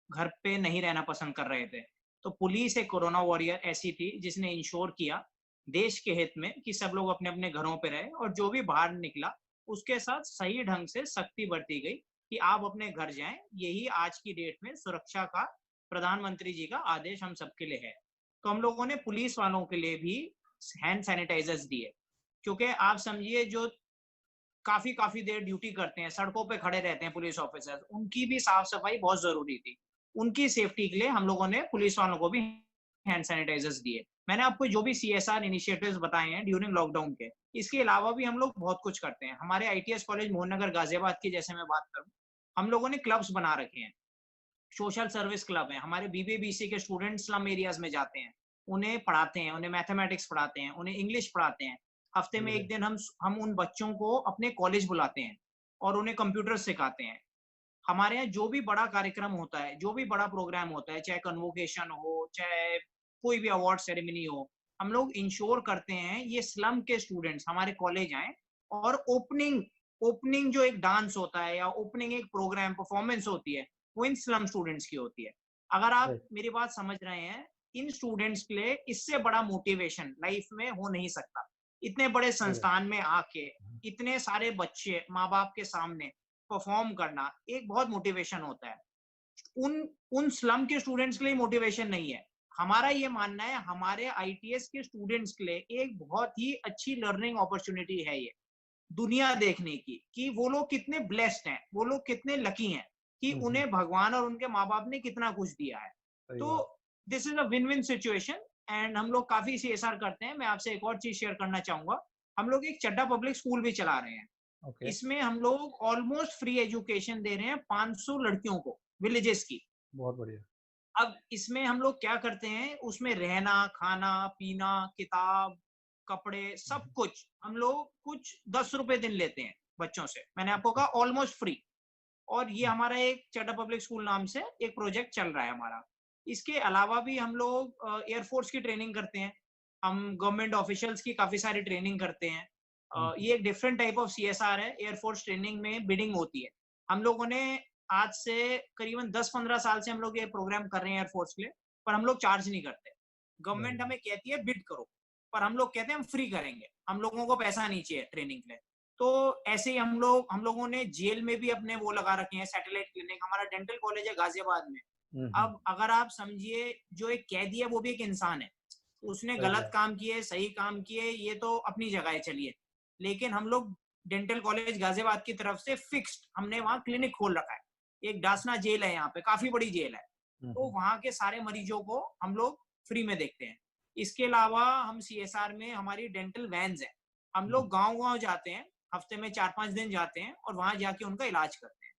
Speaker 2: घर पे नहीं रहना पसंद कर रहे थे। तो पुलिस एक कोरोना वॉरियर ऐसी थी जिसने इंश्योर किया देश के हित में कि सब लोग अपने अपने घरों पे रहे, और जो भी बाहर निकला उसके साथ सही ढंग से सख्ती बरती गई कि आप अपने घर जाएं। यही आज की डेट में सुरक्षा का प्रधानमंत्री जी का आदेश हम सबके लिए है। तो हम लोगों ने पुलिस वालों के लिए भी हैंड सैनिटाइजर्स दिए, क्योंकि आप समझिए जो काफी काफी देर ड्यूटी करते हैं, सड़कों पे खड़े रहते हैं पुलिस ऑफिसर्स, उनकी भी साफ सफाई बहुत जरूरी थी। उनकी सेफ्टी के लिए हम लोगों ने पुलिस वालों को भी हैंड सैनिटाइजर्स दिए। मैंने आपको जो भी सीएसआर इनिशिएटिव्स बताए हैं ड्यूरिंग लॉकडाउन के, इसके अलावा भी हम लोग बहुत कुछ करते हैं। हमारे आईटीएस कॉलेज मोहननगर गाजियाबाद की जैसे मैं बात करूं, हम लोगों ने क्लब्स बना रखे हैं, सोशल सर्विस क्लब है। हमारे बीबीबीसी के स्टूडेंट स्लम एरियाज में जाते हैं, उन्हें पढ़ाते हैं, उन्हें मैथमेटिक्स पढ़ाते हैं, उन्हें इंग्लिश पढ़ाते हैं। हफ्ते में एक दिन हम उन बच्चों को अपने कॉलेज बुलाते हैं और उन्हें कंप्यूटर सिखाते हैं। हमारे यहाँ जो भी बड़ा कार्यक्रम होता है, जो भी बड़ा प्रोग्राम होता है, चाहे कन्वोकेशन हो, चाहे कोई भी अवार्ड सेरेमनी हो, हम लोग इंश्योर करते हैं ये स्लम के स्टूडेंट्स हमारे कॉलेज आए और ओपनिंग ओपनिंग जो एक डांस होता है या ओपनिंग एक प्रोग्राम परफॉर्मेंस होती है, वो इन स्लम स्टूडेंट्स की होती है। अगर आप मेरी बात समझ रहे हैं, इन स्टूडेंट्स के लिए इससे बड़ा मोटिवेशन लाइफ में हो नहीं सकता। इतने बड़े संस्थान में आके इतने सारे बच्चे माँ बाप के सामने परफॉर्म करना एक बहुत मोटिवेशन होता है। उन उन स्लम के स्टूडेंट्स के लिए मोटिवेशन नहीं है। हमारा ये मानना है, हमारे आईटीएस के स्टूडेंट्स के लिए एक बहुत ही अच्छी लर्निंग अपॉर्चुनिटी है ये, दुनिया देखने की, कि वो लोग कितने ब्लेस्ड हैं, वो लोग कितने लकी हैं कि उन्हें भगवान और उनके माँ बाप ने कितना कुछ दिया है। तो this is a win win situation. And हम लोग काफी सीएसआर करते हैं। मैं आपसे एक और चीज शेयर करना चाहूंगा, हम लोग एक चड्डा पब्लिक स्कूल भी चला रहे हैं। इसमें हम लोग ऑलमोस्ट फ्री एजुकेशन दे रहे हैं 500 लड़कियों को, विलेजेस की।
Speaker 1: बहुत बढ़िया।
Speaker 2: अब इसमें हम लोग क्या करते हैं, उसमें रहना, खाना, पीना, किताब, कपड़े, सब कुछ हम लोग कुछ 10 रुपए दिन लेते हैं बच्चों से। मैंने आपको कहा ऑलमोस्ट फ्री। और ये हमारा एक चड्डा पब्लिक स्कूल नाम से एक प्रोजेक्ट चल रहा है हमारा। इसके अलावा भी हम लोग एयरफोर्स की ट्रेनिंग करते हैं, हम गवर्नमेंट ऑफिशियल्स की काफी सारी ट्रेनिंग करते हैं। ये एक डिफरेंट टाइप ऑफ सीएसआर है। एयरफोर्स ट्रेनिंग में बिडिंग होती है। हम लोगों ने आज से करीबन 10-15 साल से हम लोग ये प्रोग्राम कर रहे हैं एयरफोर्स के लिए, पर हम लोग चार्ज नहीं करते। गवर्नमेंट हमें कहती है बिड करो, पर हम लोग कहते हैं हम फ्री करेंगे, हम लोगों को पैसा नहीं चाहिए ट्रेनिंग के लिए। तो ऐसे ही हम लोगों ने जेल में भी अपने वो लगा रखे हैं, सैटेलाइट क्लिनिक। हमारा डेंटल कॉलेज है गाजियाबाद में। अब अगर आप समझिए, जो एक कैदी है वो भी एक इंसान है, उसने गलत काम किए, सही काम किए, ये तो अपनी जगह है, चलिए। लेकिन हम लोग डेंटल कॉलेज गाजियाबाद की तरफ से फिक्स्ड हमने वहाँ क्लिनिक खोल रखा है। एक डासना जेल है, यहाँ पे काफी बड़ी जेल है, तो वहाँ के सारे मरीजों को हम लोग फ्री में देखते हैं। इसके अलावा हम सीएसआर में हमारी डेंटल वैन्स है, हम लोग गांव-गांव जाते हैं, हफ्ते में 4-5 दिन जाते हैं और वहां जाके उनका इलाज करते हैं।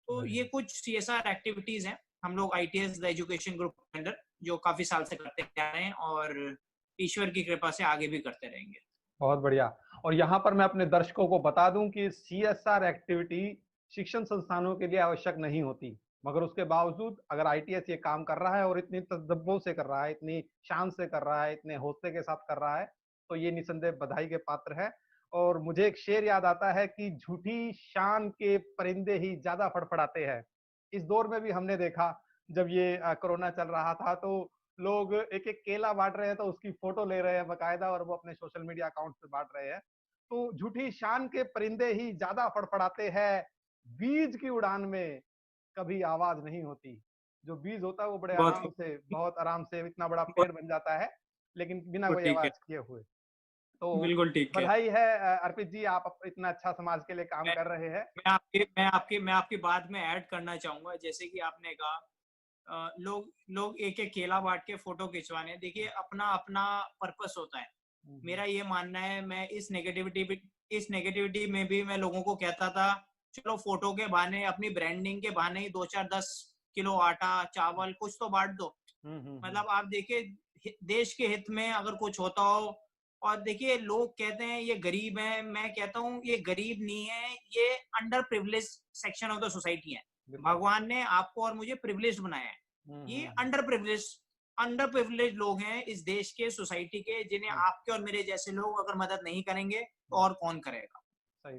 Speaker 2: तो ये कुछ सीएसआर एक्टिविटीज हैं हम लोग आईटीएस द एजुकेशन ग्रुप के अंदर जो काफी साल से करते आ रहे हैं, और ईश्वर की कृपा से आगे भी करते रहेंगे।
Speaker 1: बहुत बढ़िया। और यहाँ पर मैं अपने दर्शकों को बता दूं कि सीएसआर एक्टिविटी शिक्षण संस्थानों के लिए आवश्यक नहीं होती, मगर उसके बावजूद अगर आईटीएस ये काम कर रहा है और इतनी तसद्दुबों से कर रहा है, इतनी शान से कर रहा है, इतने हौसले के साथ कर रहा है, तो ये निसंदेह बधाई के पात्र है। और मुझे एक शेर याद आता है कि झूठी शान के परिंदे ही ज्यादा फड़फड़ाते हैं। इस दौर में भी हमने देखा, जब ये कोरोना चल रहा था, तो लोग एक-एक केला बाँट रहे हैं, तो उसकी फ़ोटो ले रहे हैं बाकायदा और वो अपने सोशल मीडिया अकाउंट पे बाँट रहे हैं। तो झूठी शान के परिंदे ही ज़्यादा फड़फड़ाते हैं, बीज की उड़ान में कभी आवाज़ नहीं होती। जो बीज होता है वो बड़े
Speaker 2: बहुत
Speaker 1: आराम से, बहुत आराम से इतना बड़ा
Speaker 2: बहुत
Speaker 1: पेड़ बन जाता है, लेकिन बिना कोई
Speaker 2: ठीक है,
Speaker 1: आवाज़ किए हुए। तो
Speaker 2: बिल्कुल ठीक है।
Speaker 1: बधाई है अर्पित जी, आप इतना अच्छा समाज के लिए काम
Speaker 2: मैं
Speaker 1: कर रहे हैं।
Speaker 2: मैं आपकी बात में ऐड करना चाहूंगा, जैसे कि आपने कहा लोग लोग एक एक केला बांट के फोटो खिंचवाने। देखिए, अपना अपना पर्पस होता है। मेरा ये मानना है, मैं इस नेगेटिविटी में भी मैं लोगों को कहता था, चलो फोटो के बहाने, अपनी ब्रांडिंग के बहाने ही 2-4-10 किलो आटा चावल कुछ तो बांट दो। मतलब आप देखिए, देश के हित में अगर कुछ होता हो। और देखिए, लोग कहते हैं ये गरीब है, मैं कहता हूँ ये गरीब नहीं है, ये under privilege section of the society है। भगवान ने आपको और मुझे प्रिविलेज बनाया है। ये अंडर प्रिविलेज लोग हैं इस देश के, सोसाइटी के, जिन्हें आपके और मेरे जैसे लोग अगर मदद नहीं करेंगे तो और कौन करेगा।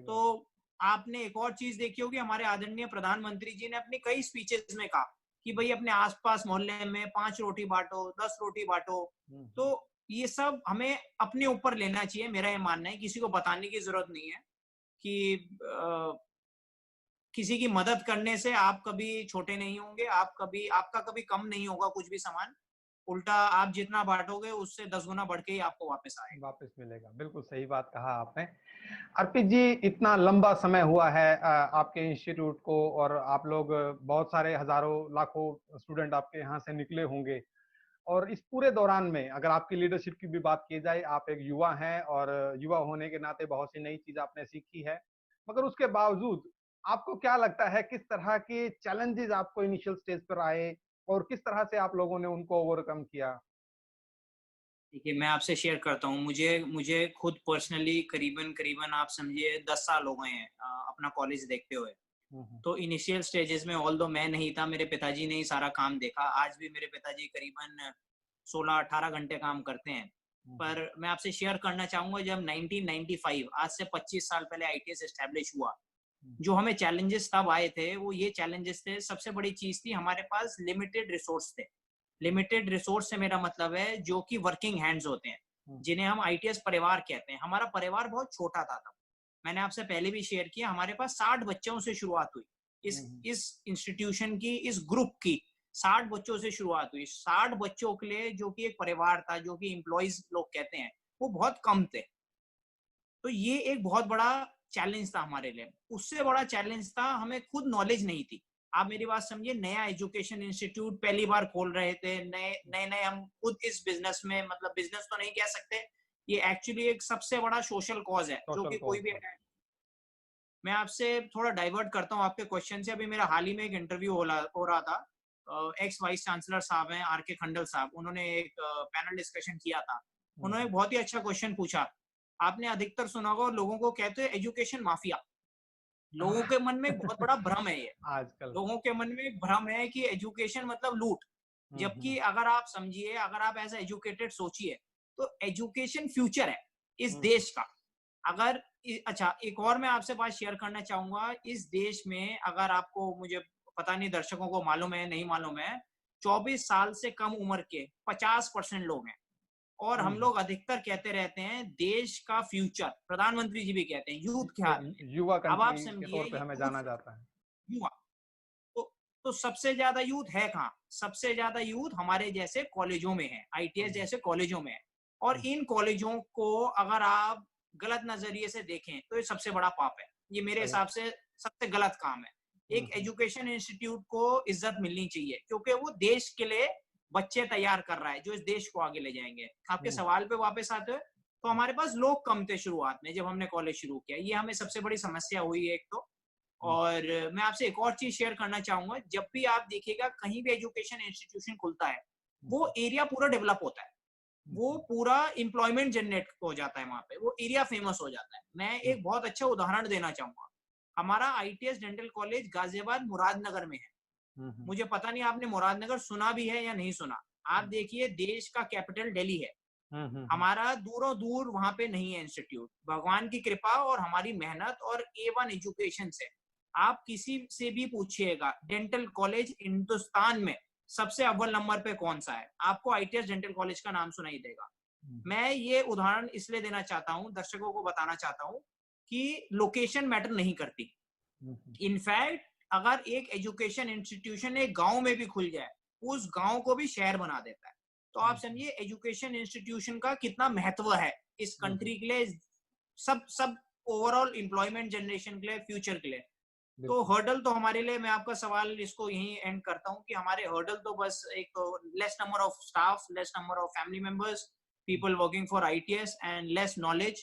Speaker 2: तो आपने एक और चीज देखी होगी, हमारे आदरणीय प्रधानमंत्री जी ने अपनी कई स्पीचेस में कहा कि भाई अपने आसपास मोहल्ले में 5 रोटी बांटो, 10 रोटी बांटो। तो ये सब हमें अपने ऊपर लेना चाहिए, मेरा ये मानना है। किसी को बताने की जरूरत नहीं है कि किसी की मदद करने से आप कभी छोटे नहीं होंगे, आपका कभी कम नहीं होगा कुछ भी सामान। उल्टा आप जितना बांटोगे उससे 10 गुना बढ़ के ही आपको वापस
Speaker 1: मिलेगा। बिल्कुल सही बात कहा आपने। अर्पित जी, इतना लंबा समय हुआ है आपके इंस्टीट्यूट को, और आप लोग बहुत सारे हजारों लाखों स्टूडेंट आपके यहाँ से निकले होंगे। और इस पूरे दौरान में अगर आपकी लीडरशिप की भी बात की जाए, आप एक युवा हैं और युवा होने के नाते बहुत सी नई चीज आपने सीखी है, मगर उसके बावजूद आपको क्या लगता है किस तरह के चैलेंजेस आपको इनिशियल स्टेज पर आए और किस तरह से आप लोगों ने उनको ओवरकम किया?
Speaker 2: देखिए, मैं आपसे शेयर करता हूँ। मुझे मुझे खुद पर्सनली करीबन करीबन आप समझिए 10 साल हो गए हैं अपना कॉलेज देखते हुए। तो इनिशियल स्टेजेस में ऑल्दो मैं नहीं था, मेरे पिताजी ने ही सारा काम देखा। आज भी मेरे पिताजी करीबन 16-18 घंटे काम करते हैं। पर मैं आपसे शेयर करना चाहूंगा जब 1995 आज से 25 साल पहले आईटीएस एस्टेब्लिश हुआ, जो हमें चैलेंजेस तब आए थे वो ये चैलेंजेस थे। सबसे बड़ी चीज थी हमारे पास लिमिटेड रिसोर्स थे। लिमिटेड रिसोर्स से मेरा मतलब है जो कि वर्किंग हैंड्स होते हैं, जिन्हें हम आईटीएस परिवार कहते हैं। हमारा परिवार बहुत छोटा था तब। मैंने आपसे पहले भी शेयर किया, हमारे पास 60 बच्चों से शुरुआत हुई। इस इंस्टीट्यूशन की, इस ग्रुप की 60 बच्चों से शुरुआत हुई। 60 बच्चों के लिए जो कि एक परिवार था, जो कि एम्प्लॉइज लोग कहते हैं, वो बहुत कम थे। तो ये एक बहुत बड़ा चैलेंज था हमारे लिए। उससे बड़ा चैलेंज था हमें खुद नॉलेज नहीं थी। आप मेरी बात समझिए, नया एजुकेशन इंस्टीट्यूट पहली बार खोल रहे थे, नए नए नए हम खुद इस बिजनेस में, मतलब बिजनेस तो नहीं कह सकते, ये एक्चुअली एक सबसे बड़ा सोशल कॉज है जो
Speaker 1: सोशल
Speaker 2: कि कोई
Speaker 1: कॉज
Speaker 2: भी।
Speaker 1: था।
Speaker 2: मैं आपसे थोड़ा डाइवर्ट करता हूँ आपके क्वेश्चन से। अभी मेरा हाल ही में एक इंटरव्यू हो रहा था। एक्स वाइस चांसलर साहब हैं आर के खंडल साहब, उन्होंने एक पैनल डिस्कशन किया था। उन्होंने एक बहुत ही अच्छा क्वेश्चन पूछा। आपने अधिकतर सुना होगा, लोगों को कहते हैं एजुकेशन माफिया। लोगों के मन में एक बहुत बड़ा भ्रम है ये।
Speaker 1: आजकल
Speaker 2: लोगों के मन में एक भ्रम है कि एजुकेशन मतलब लूट। जबकि अगर आप समझिए, अगर आप ऐसा एजुकेटेड सोचिए, तो एजुकेशन फ्यूचर है इस देश का। अगर अच्छा, एक और मैं आपसे बात शेयर करना चाहूंगा। इस देश में, अगर आपको, मुझे पता नहीं दर्शकों को मालूम है नहीं मालूम है, 24 साल से कम उम्र के 50% लोग हैं। और हम लोग अधिकतर कहते रहते हैं देश का फ्यूचर, प्रधानमंत्री जी भी कहते हैं यूथ के हाथ में।
Speaker 1: युवा
Speaker 2: अब आप
Speaker 1: कंट्री के
Speaker 2: समझिए,
Speaker 1: तौर पे
Speaker 2: ये
Speaker 1: हमें
Speaker 2: यूथ,
Speaker 1: जाना जाता है।
Speaker 2: युवा, तो सबसे ज्यादा यूथ है कहाँ? सबसे ज्यादा यूथ हमारे जैसे कॉलेजों में है, आईटीएस जैसे कॉलेजों में है। और इन कॉलेजों को अगर आप गलत नजरिए से देखें तो ये सबसे बड़ा पाप है। ये मेरे
Speaker 1: सही।
Speaker 2: हिसाब से सबसे गलत काम है। एक एजुकेशन इंस्टीट्यूट को इज्जत मिलनी चाहिए, क्योंकि वो देश के लिए बच्चे तैयार कर रहा है जो इस देश को आगे ले जाएंगे। आपके सवाल पे वापस आते हुए, तो हमारे पास लोग कम थे शुरुआत में जब हमने कॉलेज शुरू किया। ये हमें सबसे बड़ी समस्या हुई है एक तो। और मैं आपसे एक और चीज शेयर करना चाहूंगा। जब भी आप देखिएगा कहीं भी एजुकेशन इंस्टीट्यूशन खुलता है, वो एरिया पूरा डेवलप होता है, वो पूरा एम्प्लॉयमेंट जनरेट हो जाता है, वहां पे वो एरिया फेमस हो जाता है। मैं एक बहुत अच्छा उदाहरण देना चाहूंगा। हमारा ITS dental college Ghaziabad Muradnagar में है। मुझे पता नहीं आपने मुरादनगर सुना भी है या नहीं सुना। आप देखिए, देश का कैपिटल दिल्ली है, हमारा दूरों दूर वहां पे नहीं है इंस्टीट्यूट। भगवान की कृपा और हमारी मेहनत और A1 एजुकेशन से आप किसी से भी पूछिएगा डेंटल कॉलेज हिंदुस्तान में सबसे अव्वल नंबर पे कौन सा है, आपको आईटीएस डेंटल कॉलेज का नाम सुनाई देगा। मैं ये उदाहरण इसलिए देना चाहता हूँ, दर्शकों को बताना चाहता हूँ कि लोकेशन मैटर नहीं करती। इनफैक्ट अगर एक एजुकेशन इंस्टीट्यूशन एक गांव में भी खुल जाए, उस गांव को भी शहर बना देता है। तो आप समझिए एजुकेशन इंस्टीट्यूशन का कितना महत्व है इस कंट्री के लिए, सब सब ओवरऑल एम्प्लॉयमेंट जनरेशन के लिए, फ्यूचर के लिए। तो हर्डल तो हमारे लिए, मैं आपका सवाल इसको यहीं एंड करता हूँ कि हमारे हर्डल तो बस एक तो less number of staff, less number of family members, people working for ITS and less knowledge.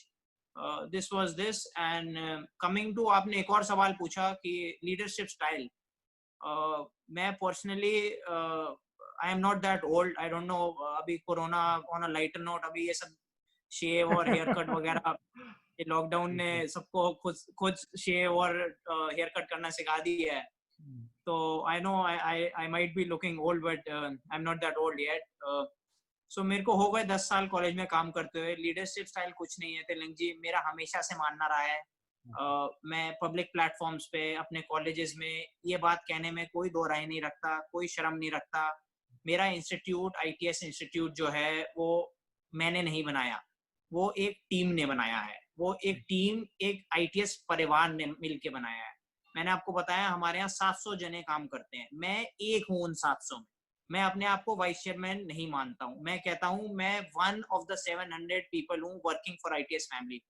Speaker 2: This was this and coming to, आपने एक और सवाल पूछा कि लीडरशिप स्टाइल। मैं personally I am not that old, I don't know. अभी corona on a lighter note, अभी ये सब शेव और हेयर कट वगैरह, ये लॉकडाउन ने सबको खुद खुद शेव और हेयर कट करना सिखा दी है। तो I know I might be looking old, but I am not that old yet. So मेरे को हो गए 10 साल कॉलेज में काम करते हुए। लीडरशिप स्टाइल कुछ नहीं है तिलक जी, मेरा हमेशा से मानना रहा है। मैं पब्लिक प्लेटफॉर्म्स पे अपने कॉलेजेस में ये बात कहने में कोई दो राय नहीं रखता, कोई शर्म नहीं रखता। मेरा इंस्टीट्यूट, आईटीएस इंस्टीट्यूट जो है, वो मैंने नहीं बनाया, वो एक टीम ने बनाया है। वो एक टीम, एक आईटीएस परिवार ने मिलके बनाया है। मैंने आपको बताया हमारे यहाँ 700 जने काम करते हैं, मैं एक हूँ उन 700 में। मैं अपने आप को वाइस चेयरमैन नहीं मानता हूँ, मैं कहता हूँ मैं वन ऑफ द 700 पीपल हूँ वर्किंग फॉर आईटीएस फैमिली।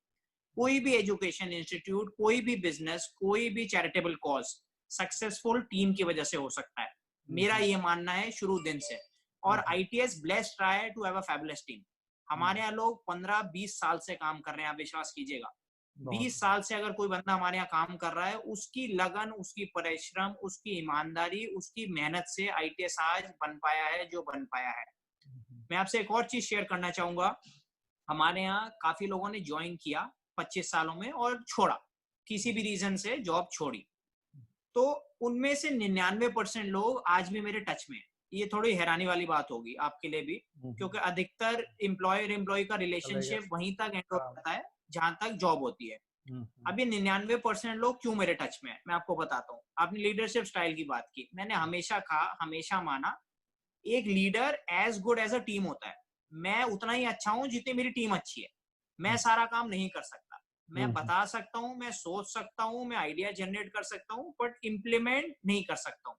Speaker 2: कोई भी एजुकेशन इंस्टीट्यूट, कोई भी बिजनेस, कोई भी चैरिटेबल कॉज सक्सेसफुल टीम की वजह से हो सकता है, मेरा ये मानना है शुरू दिन से। और आईटीएस ब्लेस्ड रहा है to have a fabulous team. हमारे यहाँ लोग 15-20 साल से काम कर रहे हैं, आप विश्वास कीजिएगा। 20 साल से अगर कोई बंदा हमारे यहाँ काम कर रहा है, उसकी लगन, उसकी परिश्रम, उसकी ईमानदारी, उसकी मेहनत से आईटीएस आज बन पाया है जो बन पाया है। मैं आपसे एक और चीज शेयर करना चाहूंगा। हमारे यहाँ काफी लोगों ने ज्वाइन किया 25 सालों में और छोड़ा, किसी भी रीजन से जॉब छोड़ी। तो उनमें से 99% लोग आज भी मेरे टच में हैं। ये थोड़ी हैरानी वाली बात होगी आपके लिए भी, क्योंकि अधिकतर एम्प्लॉयर का रिलेशनशिप वहीं तक एंड होता है जहां तक जॉब होती है। अभी 99% लोग क्यों मेरे टच में है, मैं आपको बताता हूँ। आपने लीडरशिप स्टाइल की बात की, मैंने हमेशा माना एक leader as good as a team होता है। मैं उतना ही अच्छा हूँ जितनी मेरी टीम अच्छी है। मैं सारा काम नहीं कर सकता, मैं बता सकता हूँ, मैं सोच सकता हूँ, मैं आइडिया जनरेट कर सकता हूँ, बट इम्प्लीमेंट नहीं कर सकता हूँ।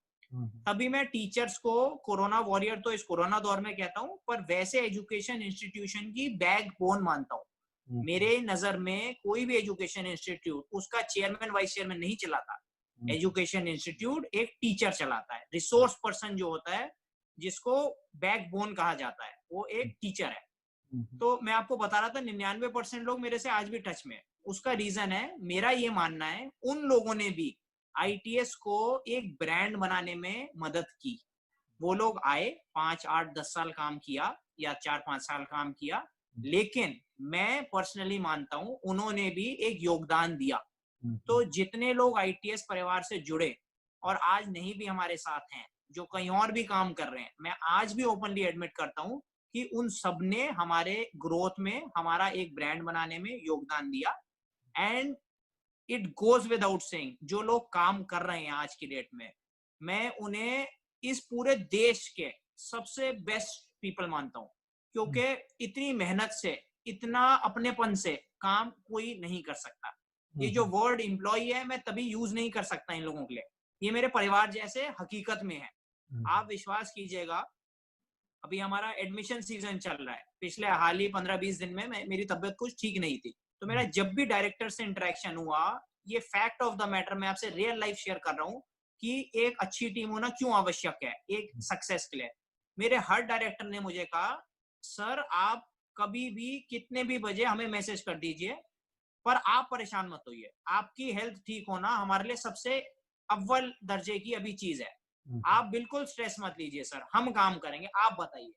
Speaker 2: तभी मैं टीचर्स को कोरोना वॉरियर तो इस कोरोना दौर में कहता हूँ, पर वैसे एजुकेशन इंस्टीट्यूशन की बैकबोन मानता हूँ। मेरे नजर में कोई भी एजुकेशन इंस्टीट्यूट उसका चेयरमैन वाइस चेयरमैन नहीं चलाता। एजुकेशन इंस्टीट्यूट एक टीचर चलाता है। रिसोर्स पर्सन जो होता है, जिसको बैकबोन कहा जाता है, वो एक टीचर है। तो मैं आपको बता रहा था 99% लोग मेरे से आज भी टच में है। उसका रीजन है, मेरा ये मानना है, उन लोगों ने भी आईटीएस को एक ब्रांड बनाने में मदद की। वो लोग आए, 5, 8, 10 साल काम किया या 4-5 साल काम किया, लेकिन मैं पर्सनली मानता हूं उन्होंने भी एक योगदान दिया। तो जितने लोग आईटीएस परिवार से जुड़े और आज नहीं भी हमारे साथ हैं, जो कहीं और भी काम कर रहे हैं, मैं आज भी ओपनली एडमिट करता हूं कि उन सब ने हमारे ग्रोथ में, हमारा एक ब्रांड बनाने में योगदान दिया। And it goes without saying, जो लोग काम कर रहे हैं आज की डेट में, मैं उन्हें इस पूरे देश के सबसे बेस्ट पीपल मानता हूं, क्योंकि इतनी मेहनत से, इतना अपनेपन से काम कोई नहीं कर सकता। ये जो वर्ड एम्प्लॉई है, मैं तभी यूज नहीं कर सकता इन लोगों के लिए। ये मेरे परिवार जैसे हकीकत में है। आप विश्वास कीजिएगा, अभी हमारा एडमिशन सीजन चल रहा है। पिछले हाल ही 15-20 दिन में मेरी तबीयत कुछ ठीक नहीं थी, तो मेरा जब भी डायरेक्टर से इंटरेक्शन हुआ, ये फैक्ट ऑफ द मैटर मैं आपसे रियल लाइफ शेयर कर रहा हूँ कि एक अच्छी टीम होना क्यों आवश्यक है एक सक्सेस के लिए। मेरे हर डायरेक्टर ने मुझे कहा, सर आप कभी भी कितने भी बजे हमें मैसेज कर दीजिए, पर आप परेशान मत होइए। आपकी हेल्थ ठीक होना हमारे लिए सबसे अव्वल दर्जे की अभी चीज है। आप बिल्कुल स्ट्रेस मत लीजिए सर, हम काम करेंगे, आप बताइए।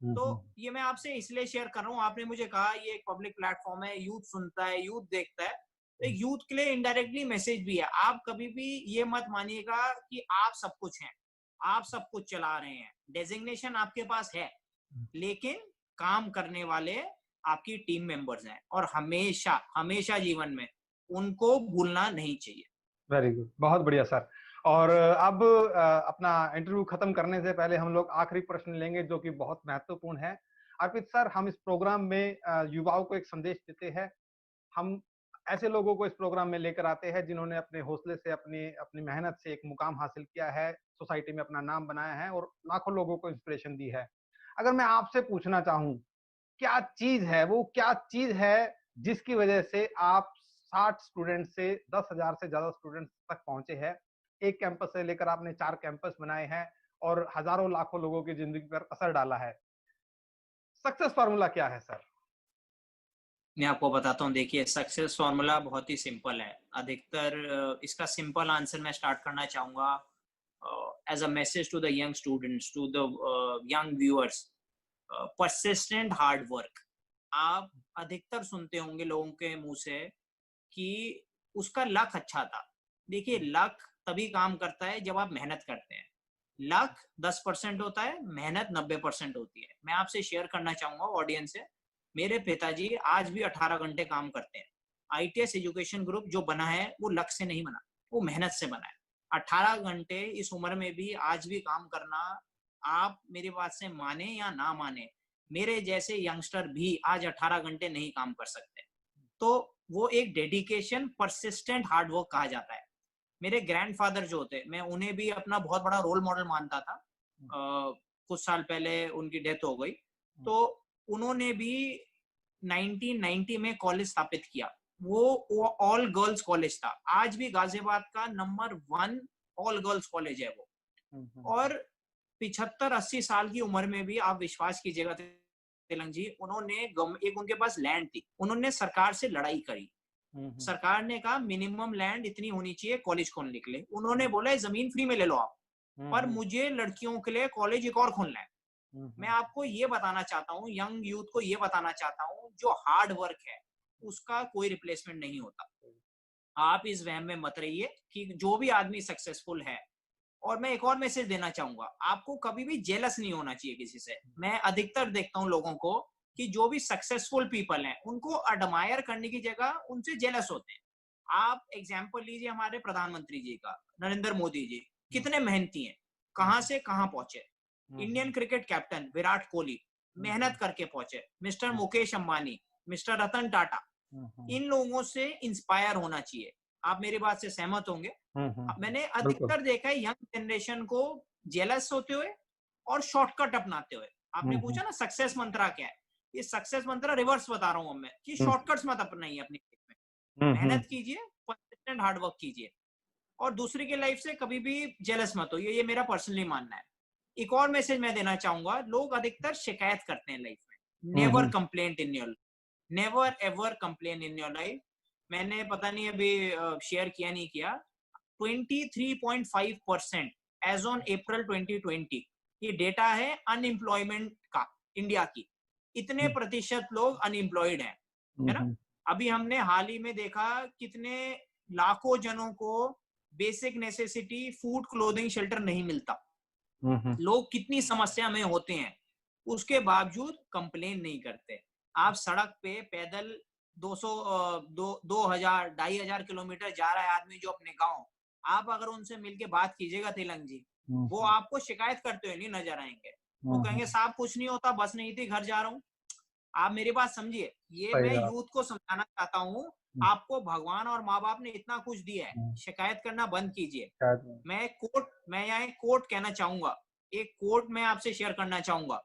Speaker 2: तो ये मैं आपसे इसलिए शेयर कर रहा हूँ, आपने मुझे कहा ये एक पब्लिक प्लेटफॉर्म है, यूथ सुनता है, यूथ देखता है, तो एक यूथ के लिए इनडायरेक्टली मैसेज भी है। आप कभी भी ये मत मानिएगा कि आप सब कुछ हैं, आप सब कुछ चला रहे हैं, डेजिग्नेशन आपके पास है, लेकिन काम करने वाले आपकी टीम मेंबर्स हैं, और हमेशा हमेशा जीवन में उनको भूलना नहीं चाहिए।
Speaker 1: वेरी गुड, बहुत बढ़िया सर। और अब अपना इंटरव्यू खत्म करने से पहले हम लोग आखिरी प्रश्न लेंगे, जो कि बहुत महत्वपूर्ण है। अर्पित सर, हम इस प्रोग्राम में युवाओं को एक संदेश देते हैं। हम ऐसे लोगों को इस प्रोग्राम में लेकर आते हैं जिन्होंने अपने हौसले से, अपनी अपनी मेहनत से एक मुकाम हासिल किया है, सोसाइटी में अपना नाम बनाया है और लाखों लोगों को इंस्पिरेशन दी है। अगर मैं आपसे पूछना चाहूं, क्या चीज है, वो क्या चीज है जिसकी वजह से आप 60 स्टूडेंट से 10,000 से ज्यादा स्टूडेंट्स तक पहुंचे हैं? एक कैंपस से लेकर आपने 4 कैंपस बनाए हैं और हजारों लाखों लोगों की जिंदगी पर असर डाला है। सक्सेस फार्मूला क्या है सर?
Speaker 2: मैं आपको बताता हूँ, देखिए सक्सेस फॉर्मूला बहुत ही सिंपल है। अधिकतर इसका सिंपल आंसर मैं स्टार्ट करना चाहूंगा as a message to the young students, to the young viewers. Persistent hard work. आप अधिकतर सुनते होंगे लोगों के मुंह से कि उसका लक अच्छा था। देखिए, लक तभी काम करता है जब आप मेहनत करते हैं। लक 10% होता है, मेहनत 90% होती है। मैं आपसे शेयर करना चाहूंगा ऑडियंस से, मेरे पिताजी आज भी 18 घंटे काम करते हैं। आईटीएस एजुकेशन ग्रुप जो बना है वो लक से नहीं बना, वो मेहनत से बना है। 18 घंटे इस उम्र में भी आज भी काम करना, आप मेरी बात से माने या ना माने, मेरे जैसे यंगस्टर भी आज 18 घंटे नहीं काम कर सकते। तो वो एक डेडिकेशन, परसिस्टेंट हार्ड वर्क कहा जाता है। मेरे ग्रैंडफादर जो होते, मैं उन्हें भी अपना बहुत बड़ा रोल मॉडल मानता था। कुछ साल पहले उनकी डेथ हो गई, तो उन्होंने भी 1990 में कॉलेज स्थापित किया। वो ऑल गर्ल्स कॉलेज था, आज भी गाजियाबाद का नंबर 1 ऑल गर्ल्स कॉलेज है वो। और 75-80 साल की उम्र में भी आप विश्वास कीजिएगा तिलक जी, उन्होंने एक उनके पास लैंड थी, उन्होंने सरकार से लड़ाई करी। सरकार ने कहा मिनिमम लैंड इतनी होनी चाहिए कॉलेज खोलने के लिए। उन्होंने बोला जमीन फ्री में ले लो आप, पर मुझे लड़कियों के लिए कॉलेज एक और खोलना है। मैं आपको ये बताना चाहता हूँ, यंग यूथ को ये बताना चाहता हूँ, जो हार्ड वर्क है उसका कोई रिप्लेसमेंट नहीं होता। आप इस वहम में मत रहिए कि जो भी आदमी सक्सेसफुल है और मैं एक और मैसेज देना चाहूंगा, आपको कभी भी जेलस नहीं होना चाहिए किसी से। मैं अधिकतर देखता हूँ लोगों को कि जो भी सक्सेसफुल पीपल हैं उनको एडमायर करने की जगह उनसे जेलस होते हैं। आप एग्जाम्पल लीजिए हमारे प्रधानमंत्री जी का, नरेंद्र मोदी जी कितने मेहनती हैं, कहां से कहां पहुंचे। Indian cricket captain Virat Kohli मेहनत करके पहुंचे। मिस्टर मुकेश अंबानी, मिस्टर रतन टाटा, इन लोगों से इंस्पायर होना चाहिए। आप मेरी बात से सहमत होंगे। मैंने अधिकतर देखा है यंग जनरेशन को जेलस होते हुए और शॉर्टकट अपनाते हुए। आपने पूछा ना सक्सेस मंत्रा क्या है, ये सक्सेस मंत्रा रिवर्स बता रहा हूं मैं कि शॉर्टकट्स मत अपनाइए अपनी लाइफ में, मेहनत कीजिए, कंसिस्टेंट हार्ड वर्क कीजिए और दूसरे की लाइफ से कभी भी जेलस मत होइए। ये मेरा पर्सनली मानना है। एक और मैसेज मैं देना चाहूंगा, लोग अधिकतर शिकायत करते हैं लाइफ में। Never complaint in your, never ever complain in your life. मैंने पता नहीं अभी शेयर किया नहीं किया, 23.5% एज ऑन अप्रैल 2020 ये डेटा है अनएम्प्लॉयमेंट का इंडिया की। इतने प्रतिशत लोग अनएम्प्लॉयड हैं, है ना। अभी हमने हाल ही में देखा कितने लाखों जनों को basic necessity food clothing shelter नहीं मिलता। लोग कितनी समस्या में होते हैं, उसके बावजूद कंप्लेन नहीं करते। आप सड़क पे पैदल 200 2000 2500 किलोमीटर जा रहा है आदमी जो अपने गांव, आप अगर उनसे मिलके बात कीजिएगा तिलक जी, वो आपको शिकायत करते हुए नहीं नजर आएंगे। वो कहेंगे साहब कुछ नहीं होता, बस नहीं थी, घर जा रहा हूँ। आप मेरी बात समझिए, ये मैं यूथ को समझाना चाहता हूँ। आपको भगवान और माँ बाप ने इतना कुछ दिया है, शिकायत करना बंद कीजिए। मैं यहाँ एक कोट कहना चाहूंगा, एक कोट मैं आपसे शेयर करना चाहूंगा।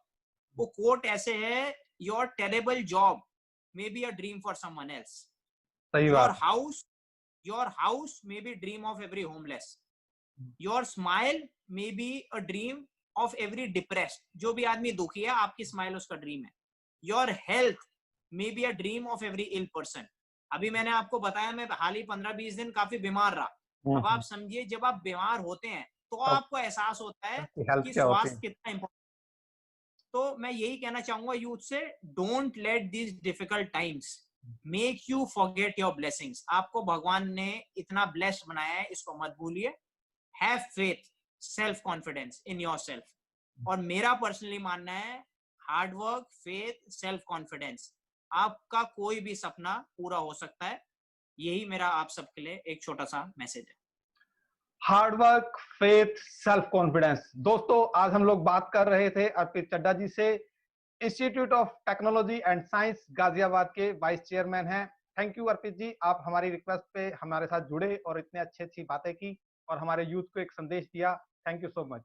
Speaker 2: वो कोट ऐसे है, your terrible job may be a dream for someone else, your house may be dream of every homeless, your smile may be a dream of every depressed. जो भी आदमी दुखी है, आपकी स्माइल उसका ड्रीम है। Your health may be a dream of every ill person. अभी मैंने आपको बताया मैं हाल ही 15-20 दिन काफी बीमार रहा। अब आप समझिए, जब आप बीमार होते हैं तो आपको एहसास होता है कि स्वास्थ्य कितना इंपॉर्टेंट। तो मैं यही कहना चाहूंगा यूथ से, don't let this difficult times make you forget your blessings. आपको भगवान ने इतना ब्लेस्ड बनाया है, इसको मत भूलिए। Have faith, self confidence in yourself. और मेरा पर्सनली मानना है, hard work, faith, self confidence, आपका कोई भी सपना पूरा हो सकता है। यही मेरा आप सबके लिए एक छोटा सा मैसेज है।
Speaker 1: Hard work, faith, self confidence. दोस्तों, आज हम लोग बात कर रहे थे अर्पित चड्डा जी से, institute of technology and science Ghaziabad के वाइस चेयरमैन हैं। थैंक यू अर्पित जी, आप हमारी रिक्वेस्ट पे हमारे साथ जुड़े और इतने अच्छी बातें की और हमारे यूथ को एक संदेश दिया। Thank you so much.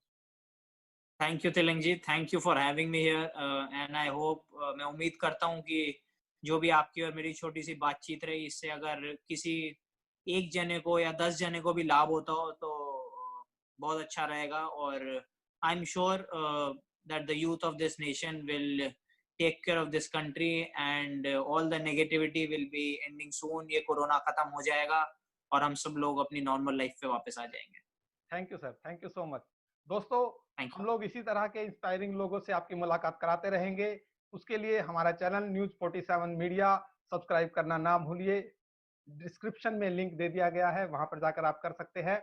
Speaker 2: Thank you Tilak ji, thank you for having me here and I hope, मैं उम्मीद करता हूँ कि जो भी आपकी और मेरी छोटी सी बातचीत रही, इससे अगर किसी एक जने को या 10 जने को भी लाभ होता हो तो बहुत अच्छा रहेगा। और I am sure that the youth of this nation will take care of this country and all the negativity will be ending soon. ये कोरोना खत्म हो जाएगा और हम सब लोग अपनी नॉर्मल लाइफ पे वापस आ जाएंगे।
Speaker 1: Thank you sir, thank you so much. दोस्तों, हम लोग इसी तरह के इंस्पायरिंग लोगों से आपकी मुलाकात कराते रहेंगे। उसके लिए हमारा चैनल न्यूज 47 मीडिया सब्सक्राइब करना ना भूलिए। डिस्क्रिप्शन में लिंक दे दिया गया है, वहां पर जाकर आप कर सकते हैं।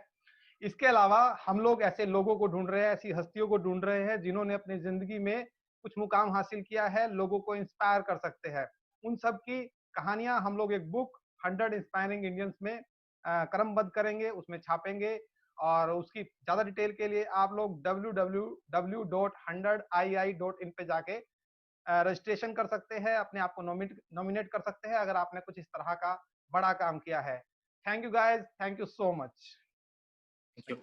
Speaker 1: इसके अलावा हम लोग ऐसे लोगों को ढूंढ रहे हैं, ऐसी हस्तियों को ढूंढ रहे हैं जिन्होंने अपनी जिंदगी में कुछ मुकाम हासिल किया है, लोगों को इंस्पायर कर सकते हैं। उन सब की कहानियां हम लोग एक बुक 100 इंस्पायरिंग इंडियंस में क्रमबद्ध करेंगे, उसमें छापेंगे। और उसकी ज्यादा डिटेल के लिए आप लोग www.100ii.in पे जाके रजिस्ट्रेशन कर सकते हैं, अपने आप को नॉमिनेट कर सकते हैं अगर आपने कुछ इस तरह का बड़ा काम किया है। Thank you guys, thank you so much.
Speaker 2: Thank you.